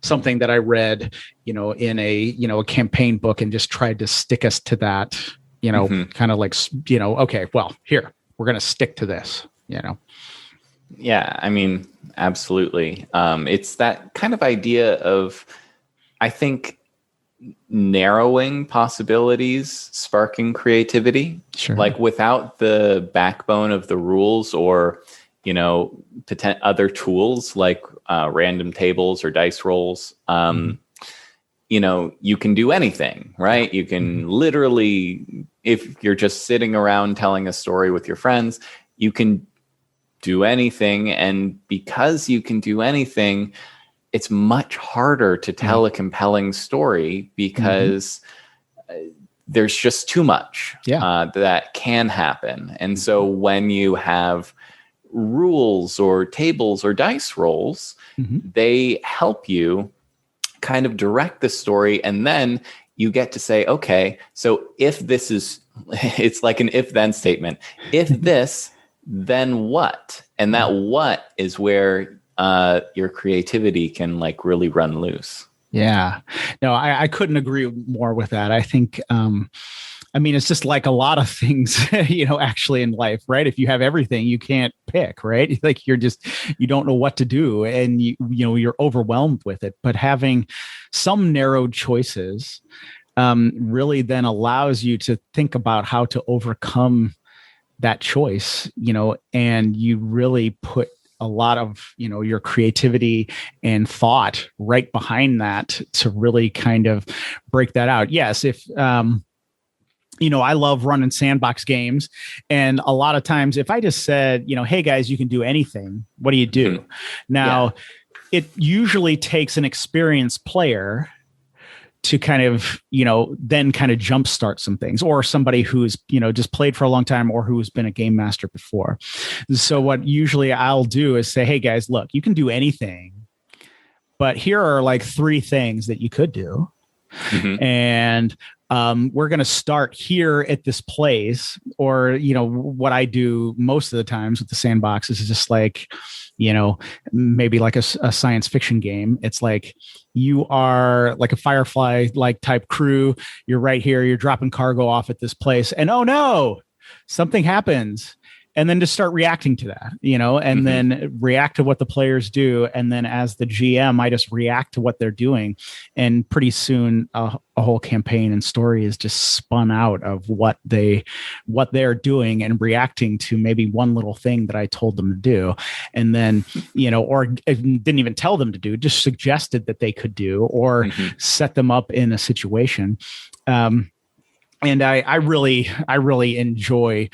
something that I read, in a campaign book, and just tried to stick us to that, kind of like, okay, well, here, we're going to stick to this, Yeah, I mean, absolutely. It's that kind of idea of, I think, narrowing possibilities, sparking creativity. Sure. Like, without the backbone of the rules, or other tools like random tables or dice rolls, you can do anything, right? You can literally, if you're just sitting around telling a story with your friends, you can do anything. And because you can do anything, it's much harder to tell a compelling story, because there's just too much that can happen. And so when you have rules or tables or dice rolls, they help you kind of direct the story. And then you get to say, okay, so if this is, it's like an if-then statement. If this, then what? And that what is where your creativity can like really run loose. Yeah, no, I couldn't agree more with that. I think, it's just like a lot of things, actually in life, right? If you have everything, you can't pick, right? Like you don't know what to do, and you're overwhelmed with it. But having some narrowed choices really then allows you to think about how to overcome that choice, and you really put a lot of, your creativity and thought right behind that to really kind of break that out. Yes. If, I love running sandbox games, and a lot of times if I just said, hey guys, you can do anything, what do you do? Now, it usually takes an experienced player to kind of, then kind of jumpstart some things, or somebody who's, just played for a long time, or who's been a game master before. So what usually I'll do is say, hey guys, look, you can do anything, but here are like 3 things that you could do. And we're going to start here at this place. Or, what I do most of the times with the sandbox is just like, maybe like a science fiction game. It's like, you are like a Firefly like type crew. You're right here. You're dropping cargo off at this place, and oh no, something happens. And then just start reacting to that, and then react to what the players do. And then as the GM, I just react to what they're doing. And pretty soon a whole campaign and story is just spun out of what they're doing, and reacting to maybe one little thing that I told them to do. And then, or didn't even tell them to do, just suggested that they could do, or set them up in a situation. And I really enjoy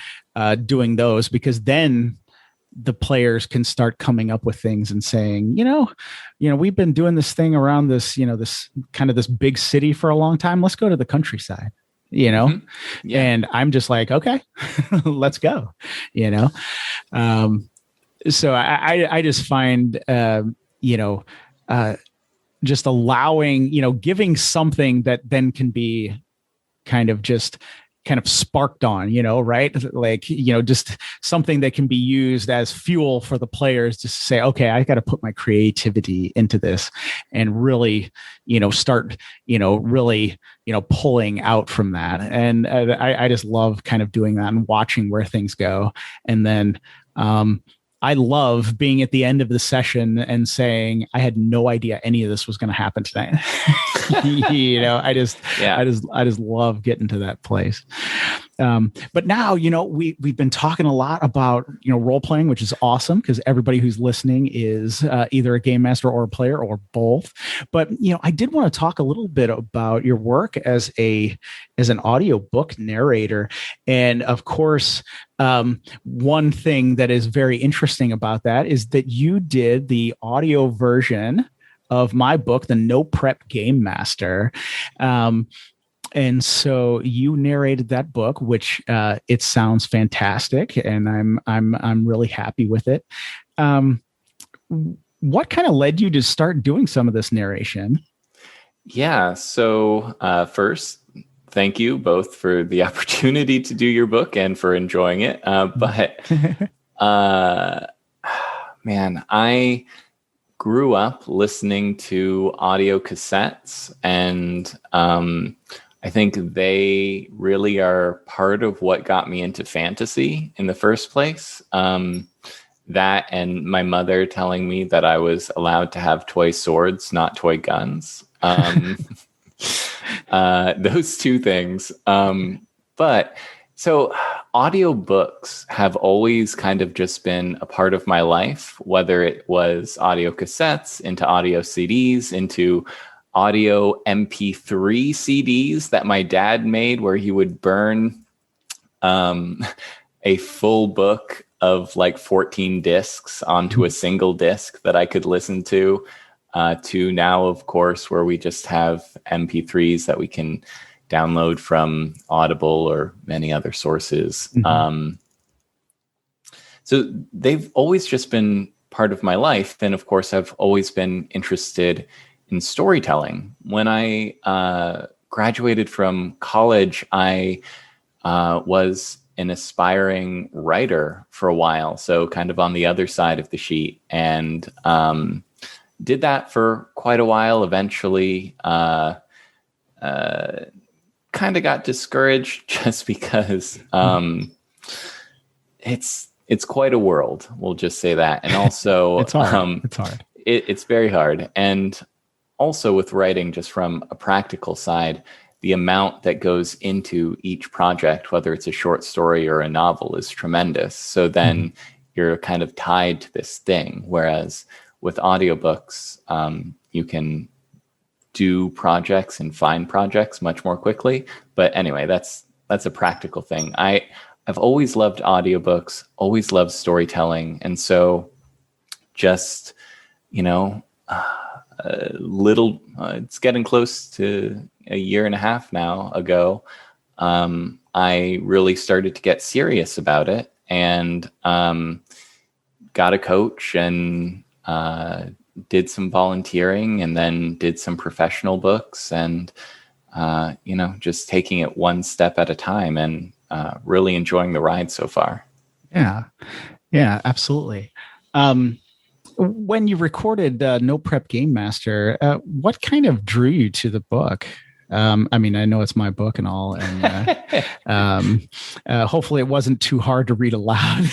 doing those, because then the players can start coming up with things and saying, we've been doing this thing around this, this kind of this big city for a long time. Let's go to the countryside, and I'm just like, okay, let's go, So I just find, just allowing, giving something that then can be kind of sparked on, right? Like, just something that can be used as fuel for the players to say, okay, I got to put my creativity into this, and really, start, really, pulling out from that. And I just love kind of doing that and watching where things go. And then, I love being at the end of the session and saying, I had no idea any of this was going to happen tonight. I just love getting to that place. But now, we've been talking a lot about, role playing, which is awesome because everybody who's listening is either a game master or a player or both. But, I did want to talk a little bit about your work as an audiobook narrator. And of course, one thing that is very interesting about that is that you did the audio version of my book, The No Prep Game Master. And so you narrated that book, which it sounds fantastic, and I'm really happy with it. What kind of led you to start doing some of this narration? Yeah. So first, thank you both for the opportunity to do your book and for enjoying it. Man, I grew up listening to audio cassettes, and I think they really are part of what got me into fantasy in the first place. That and my mother telling me that I was allowed to have toy swords, not toy guns. Those two things. But so audiobooks have always kind of just been a part of my life, whether it was audio cassettes, into audio CDs, into audio MP3 CDs that my dad made, where he would burn a full book of like 14 discs onto a single disc that I could listen to now, of course, where we just have MP3s that we can download from Audible or many other sources. So they've always just been part of my life. And of course, I've always been interested in storytelling. When I graduated from college, I was an aspiring writer for a while, so kind of on the other side of the sheet, and did that for quite a while. Eventually, kind of got discouraged just because it's quite a world. We'll just say that, and also it's hard. It's hard. It's very hard, and also with writing, just from a practical side, the amount that goes into each project, whether it's a short story or a novel, is tremendous. So then you're kind of tied to this thing. Whereas with audiobooks, you can do projects and find projects much more quickly. But anyway, that's a practical thing. I've always loved audiobooks, always loved storytelling. And so just, it's getting close to a year and a half now ago, I really started to get serious about it, and got a coach and did some volunteering, and then did some professional books, and just taking it one step at a time, and really enjoying the ride so far. Yeah, absolutely. When you recorded No Prep Game Master, what kind of drew you to the book? I mean, I know it's my book and all, and hopefully it wasn't too hard to read aloud.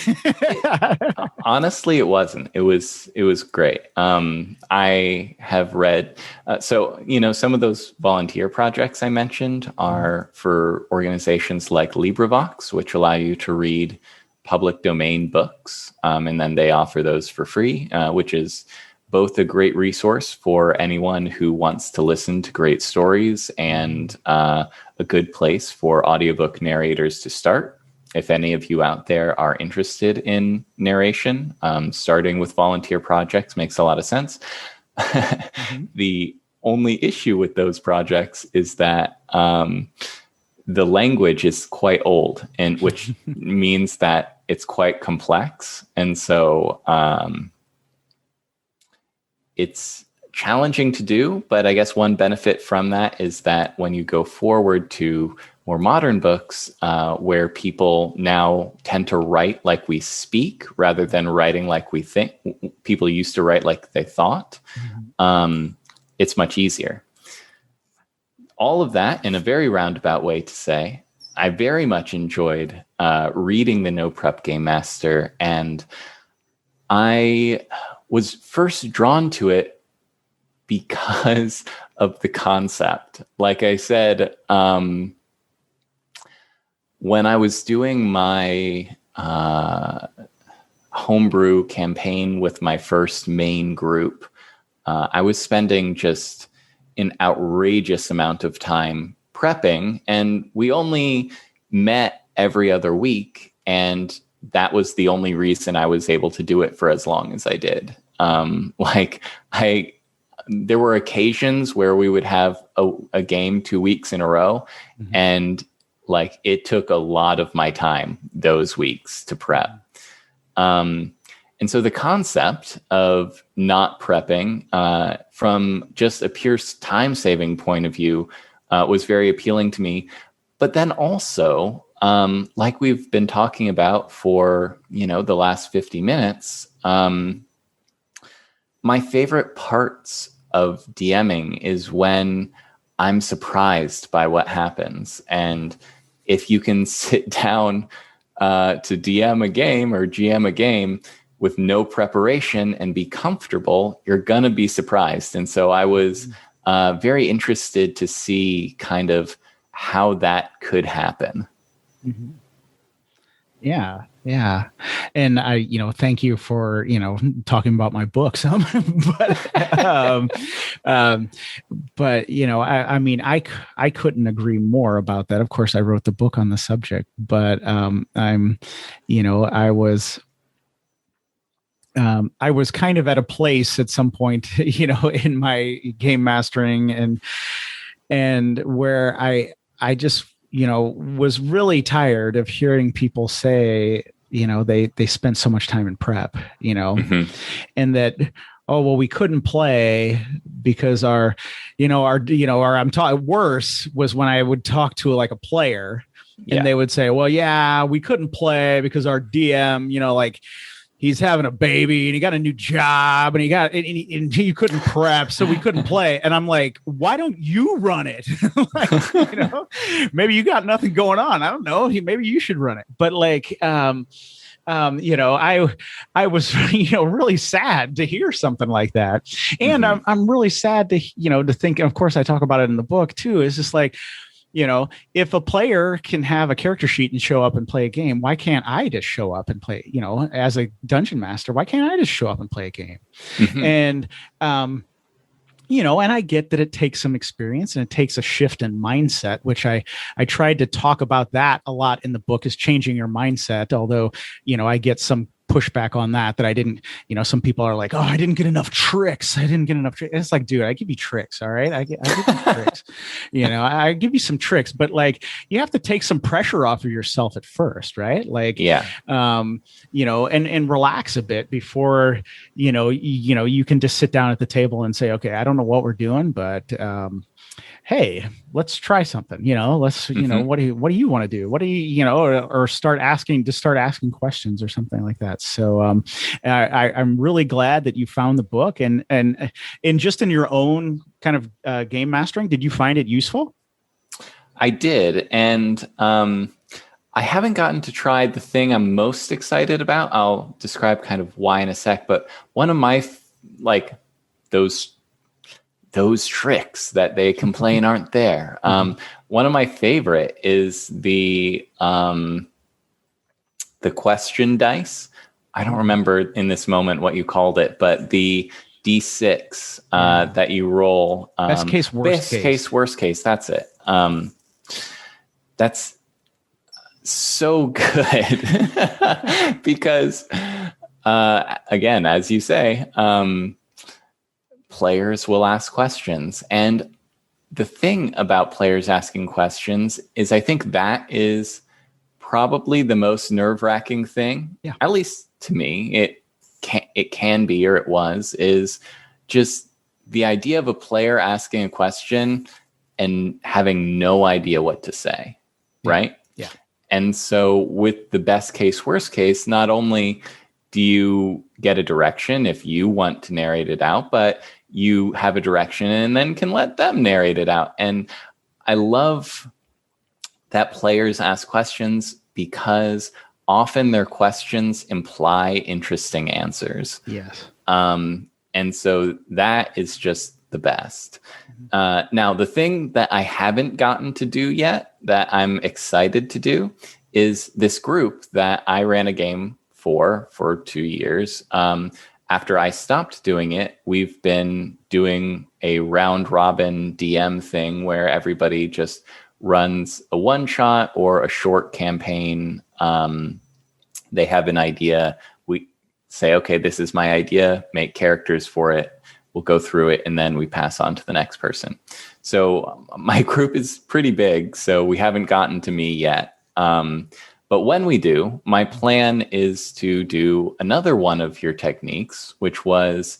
Honestly, it wasn't. It was great. I have read, some of those volunteer projects I mentioned are for organizations like LibriVox, which allow you to read public domain books, and then they offer those for free, which is both a great resource for anyone who wants to listen to great stories, and a good place for audiobook narrators to start. If any of you out there are interested in narration, starting with volunteer projects makes a lot of sense. The only issue with those projects is that the language is quite old, and which means that it's quite complex. And so it's challenging to do, but I guess one benefit from that is that when you go forward to more modern books, where people now tend to write like we speak rather than writing like we think, people used to write like they thought, it's much easier. All of that in a very roundabout way to say, I very much enjoyed reading the No Prep Game Master, and I was first drawn to it because of the concept. Like I said, when I was doing my homebrew campaign with my first main group, I was spending just an outrageous amount of time prepping, and we only met every other week, and that was the only reason I was able to do it for as long as I did. There were occasions where we would have a game 2 weeks in a row, mm-hmm. and like it took a lot of my time those weeks to prep. And so the concept of not prepping from just a pure time-saving point of view was very appealing to me. But then also, like we've been talking about for, the last 50 minutes, my favorite parts of DMing is when I'm surprised by what happens. And if you can sit down to DM a game or GM a game with no preparation and be comfortable, you're going to be surprised. And so I was very interested to see kind of how that could happen. Mm-hmm. Yeah. And I, thank you for, talking about my book some, but, I couldn't agree more about that. Of course, I wrote the book on the subject, but I was kind of at a place at some point, in my game mastering and where I just, was really tired of hearing people say, they spent so much time in prep, mm-hmm. and that, oh, well, we couldn't play because worse was when I would talk to like a player and they would say, well, yeah, we couldn't play because our DM, he's having a baby and he got a new job and he couldn't prep, so we couldn't play. And I'm like, why don't you run it? Maybe you got nothing going on. I don't know. Maybe you should run it. But I was, really sad to hear something like that. And mm-hmm. I'm really sad to think, and of course I talk about it in the book too. It's just like, if a player can have a character sheet and show up and play a game, why can't I just show up and play, as a dungeon master, why can't I just show up and play a game? Mm-hmm. And, and I get that it takes some experience and it takes a shift in mindset, which I tried to talk about that a lot in the book, is changing your mindset. Although, I get some pushback on that I didn't, some people are like, oh, I didn't get enough tricks. It's like, dude, I give you tricks. All right. I give you tricks, I give you some tricks, but like, you have to take some pressure off of yourself at first. Right. Like, and relax a bit before, you can just sit down at the table and say, okay, I don't know what we're doing, but, hey, let's try something, let's, mm-hmm. What do you want to do? What do you, or start asking questions or something like that. So, I'm really glad that you found the book and just in your own kind of game mastering, did you find it useful? I did. And, I haven't gotten to try the thing I'm most excited about. I'll describe kind of why in a sec, but one of my, those tricks that they complain aren't there. One of my favorite is the question dice. I don't remember in this moment what you called it, but the D6 that you roll. Best case, worst case. That's it. That's so good because, again, as you say, players will ask questions. And the thing about players asking questions is I think that is probably the most nerve-wracking thing, at least to me. It can be, or it was, is just the idea of a player asking a question and having no idea what to say, right? Yeah. And so with the best case, worst case, not only do you get a direction if you want to narrate it out, but you have a direction and then can let them narrate it out. And I love that players ask questions because often their questions imply interesting answers. Yes. And so that is just the best. Now, the thing that I haven't gotten to do yet that I'm excited to do is this group that I ran a game for 2 years. After I stopped doing it, we've been doing a round robin DM thing where everybody just runs a one shot or a short campaign. They have an idea. We say, okay, this is my idea, make characters for it. We'll go through it, and then we pass on to the next person. So my group is pretty big, so we haven't gotten to me yet. But when we do, my plan is to do another one of your techniques, which was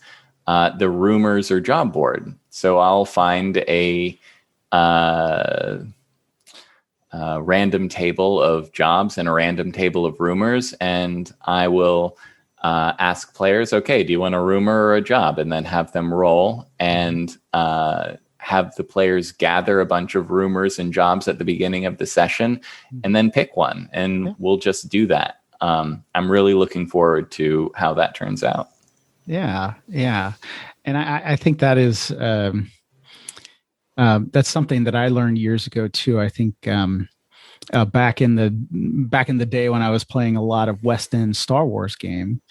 the rumors or job board. So I'll find a random table of jobs and a random table of rumors, and I will ask players, okay, do you want a rumor or a job? And then have them roll and have the players gather a bunch of rumors and jobs at the beginning of the session and then pick one. And we'll just do that. I'm really looking forward to how that turns out. Yeah. Yeah. And I think that is, that's something that I learned years ago too. I think, back in the day when I was playing a lot of West End Star Wars game,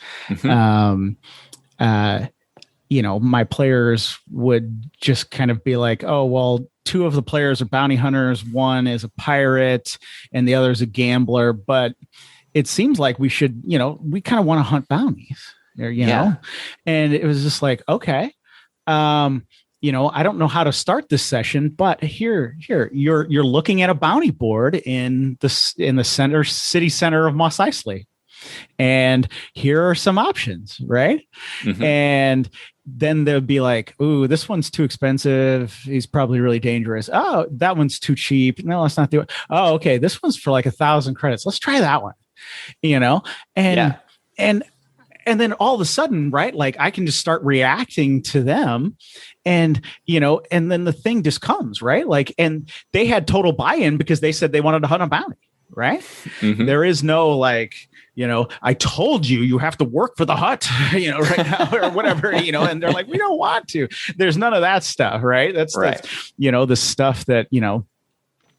my players would just kind of be like, oh, well, 2 of the players are bounty hunters, 1 is a pirate, and the other is a gambler. But it seems like we should, we kind of want to hunt bounties, you know? And it was just like, okay, I don't know how to start this session, but here, you're looking at a bounty board in the city center of Mos Eisley. And here are some options, right? Mm-hmm. And then they'll be like, ooh, this one's too expensive. He's probably really dangerous. Oh, that one's too cheap. No, let's not do it. Oh, okay. This one's for like 1,000 credits. Let's try that one, and then all of a sudden, right, like I can just start reacting to them and then the thing just comes, right? Like, and they had total buy-in because they said they wanted to hunt a bounty, right? Mm-hmm. There is no like, I told you have to work for the hut, right now or whatever, and they're like, we don't want to. There's none of that stuff, right? That's the stuff that,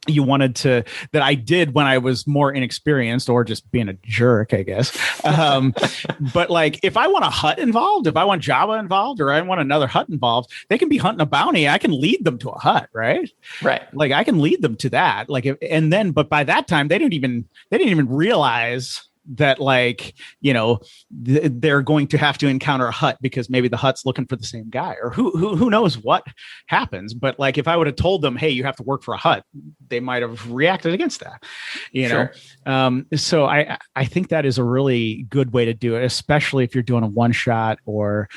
you wanted to, that I did when I was more inexperienced or just being a jerk, I guess. But like, if I want a hut involved, if I want Java involved, or I want another hut involved, they can be hunting a bounty. I can lead them to a hut, right? Right. Like I can lead them to that. Like, but by that time they didn't even realize that like, they're going to have to encounter a hut because maybe the hut's looking for the same guy, or who knows what happens. But like, if I would have told them, hey, you have to work for a hut, they might have reacted against that, know? So I think that is a really good way to do it, especially if you're doing a one shot or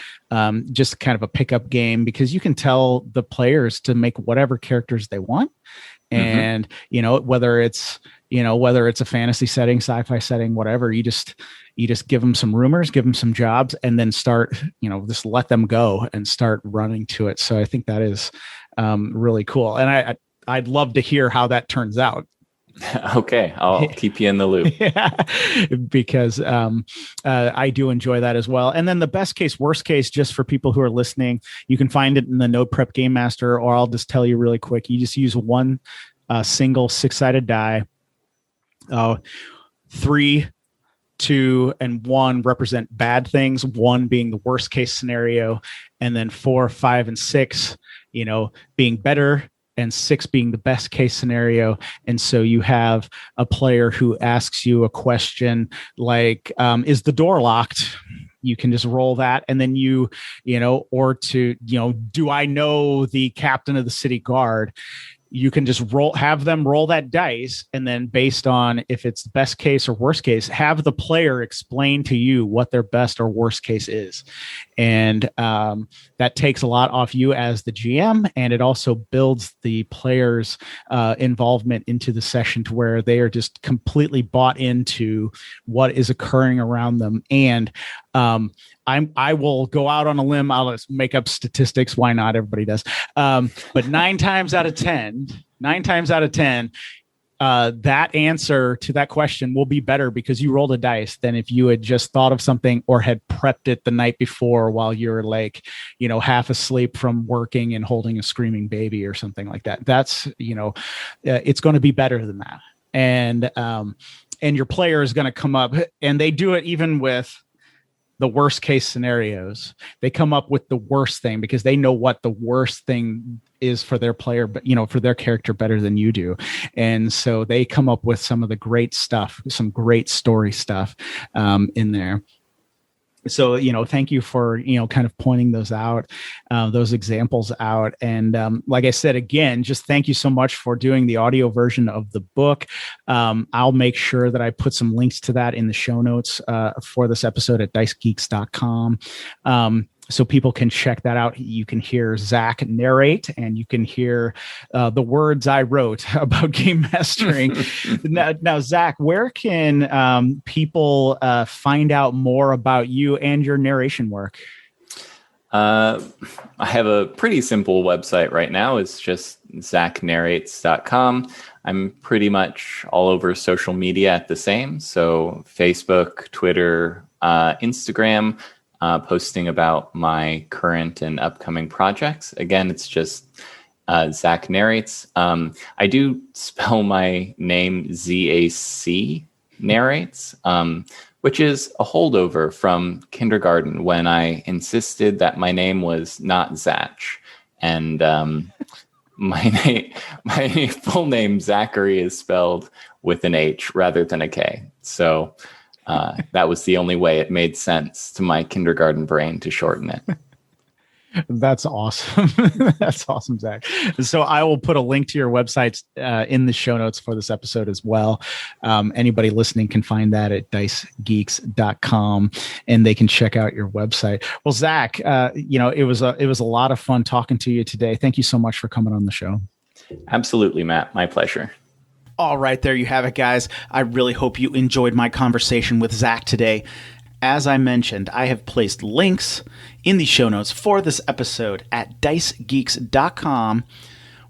just kind of a pickup game, because you can tell the players to make whatever characters they want. And, whether it's a fantasy setting, sci-fi setting, whatever, you just give them some rumors, give them some jobs, and then start, just let them go and start running to it. So I think that is really cool. And I'd love to hear how that turns out. Okay. I'll keep you in the loop. Yeah, because I do enjoy that as well. And then the best case, worst case, just for people who are listening, you can find it in the Node Prep Game Master, or I'll just tell you really quick. You just use one single 6-sided die. 3, 2, and 1 represent bad things, 1 being the worst case scenario, and then 4, 5, and 6, being better, and 6 being the best case scenario. And so you have a player who asks you a question like, is the door locked? You can just roll that. And then do I know the captain of the city guard? You can just have them roll that dice, and then based on if it's the best case or worst case, have the player explain to you what their best or worst case is. And that takes a lot off you as the GM, and it also builds the players' involvement into the session to where they are just completely bought into what is occurring around them. And I will go out on a limb. I'll just make up statistics. Why not? Everybody does. But 9 times out of 10, that answer to that question will be better because you rolled a dice than if you had just thought of something or had prepped it the night before while you're like, half asleep from working and holding a screaming baby or something like that. That's, it's going to be better than that. And your player is going to come up, and they do it even with the worst case scenarios. They come up with the worst thing because they know what the worst thing is for their player, but for their character better than you do. And so they come up with some of the great stuff, some great story stuff in there. So, thank you for, kind of pointing those out, those examples out. And like I said, again, just thank you so much for doing the audio version of the book. I'll make sure that I put some links to that in the show notes for this episode at dicegeeks.com. So people can check that out. You can hear Zac narrate, and you can hear the words I wrote about game mastering. Now, Zac, where can people find out more about you and your narration work? I have a pretty simple website right now. It's just zacnarrates.com. I'm pretty much all over social media at the same. So Facebook, Twitter, Instagram, posting about my current and upcoming projects. Again, it's just Zac Narrates. I do spell my name ZAC Narrates, which is a holdover from kindergarten when I insisted that my name was not Zach. And my full name, Zachary, is spelled with an H rather than a K. So that was the only way it made sense to my kindergarten brain to shorten it. That's awesome. That's awesome, Zac. So I will put a link to your websites in the show notes for this episode as well. Anybody listening can find that at dicegeeks.com, and they can check out your website. Well, Zac, it was a lot of fun talking to you today. Thank you so much for coming on the show. Absolutely, Matt. My pleasure. All right, there you have it, guys. I really hope you enjoyed my conversation with Zac today. As I mentioned, I have placed links in the show notes for this episode at dicegeeks.com,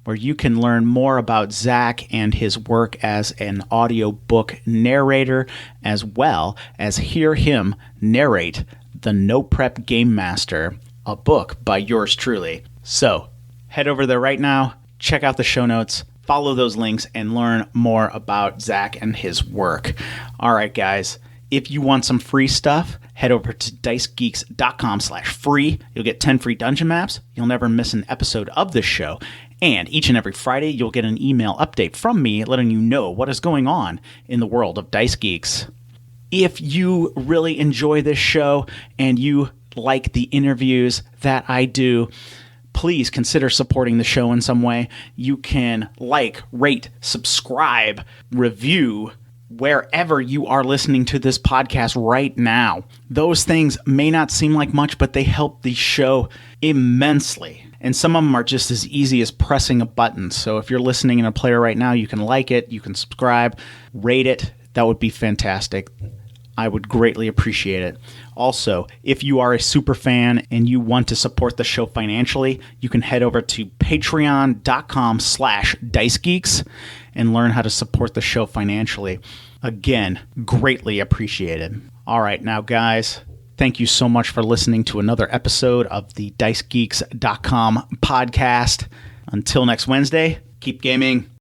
where you can learn more about Zac and his work as an audiobook narrator, as well as hear him narrate The No Prep Game Master, a book by yours truly. So head over there right now, check out the show notes, follow those links, and learn more about Zac and his work. All right, guys. If you want some free stuff, head over to dicegeeks.com/free. You'll get 10 free dungeon maps. You'll never miss an episode of this show. And each and every Friday, you'll get an email update from me letting you know what is going on in the world of Dice Geeks. If you really enjoy this show and you like the interviews that I do, please consider supporting the show in some way. You can like, rate, subscribe, review, wherever you are listening to this podcast right now. Those things may not seem like much, but they help the show immensely. And some of them are just as easy as pressing a button. So if you're listening in a player right now, you can like it, you can subscribe, rate it. That would be fantastic. I would greatly appreciate it. Also, if you are a super fan and you want to support the show financially, you can head over to patreon.com/dicegeeks and learn how to support the show financially. Again, greatly appreciated. All right, now guys, thank you so much for listening to another episode of the dicegeeks.com podcast. Until next Wednesday, keep gaming.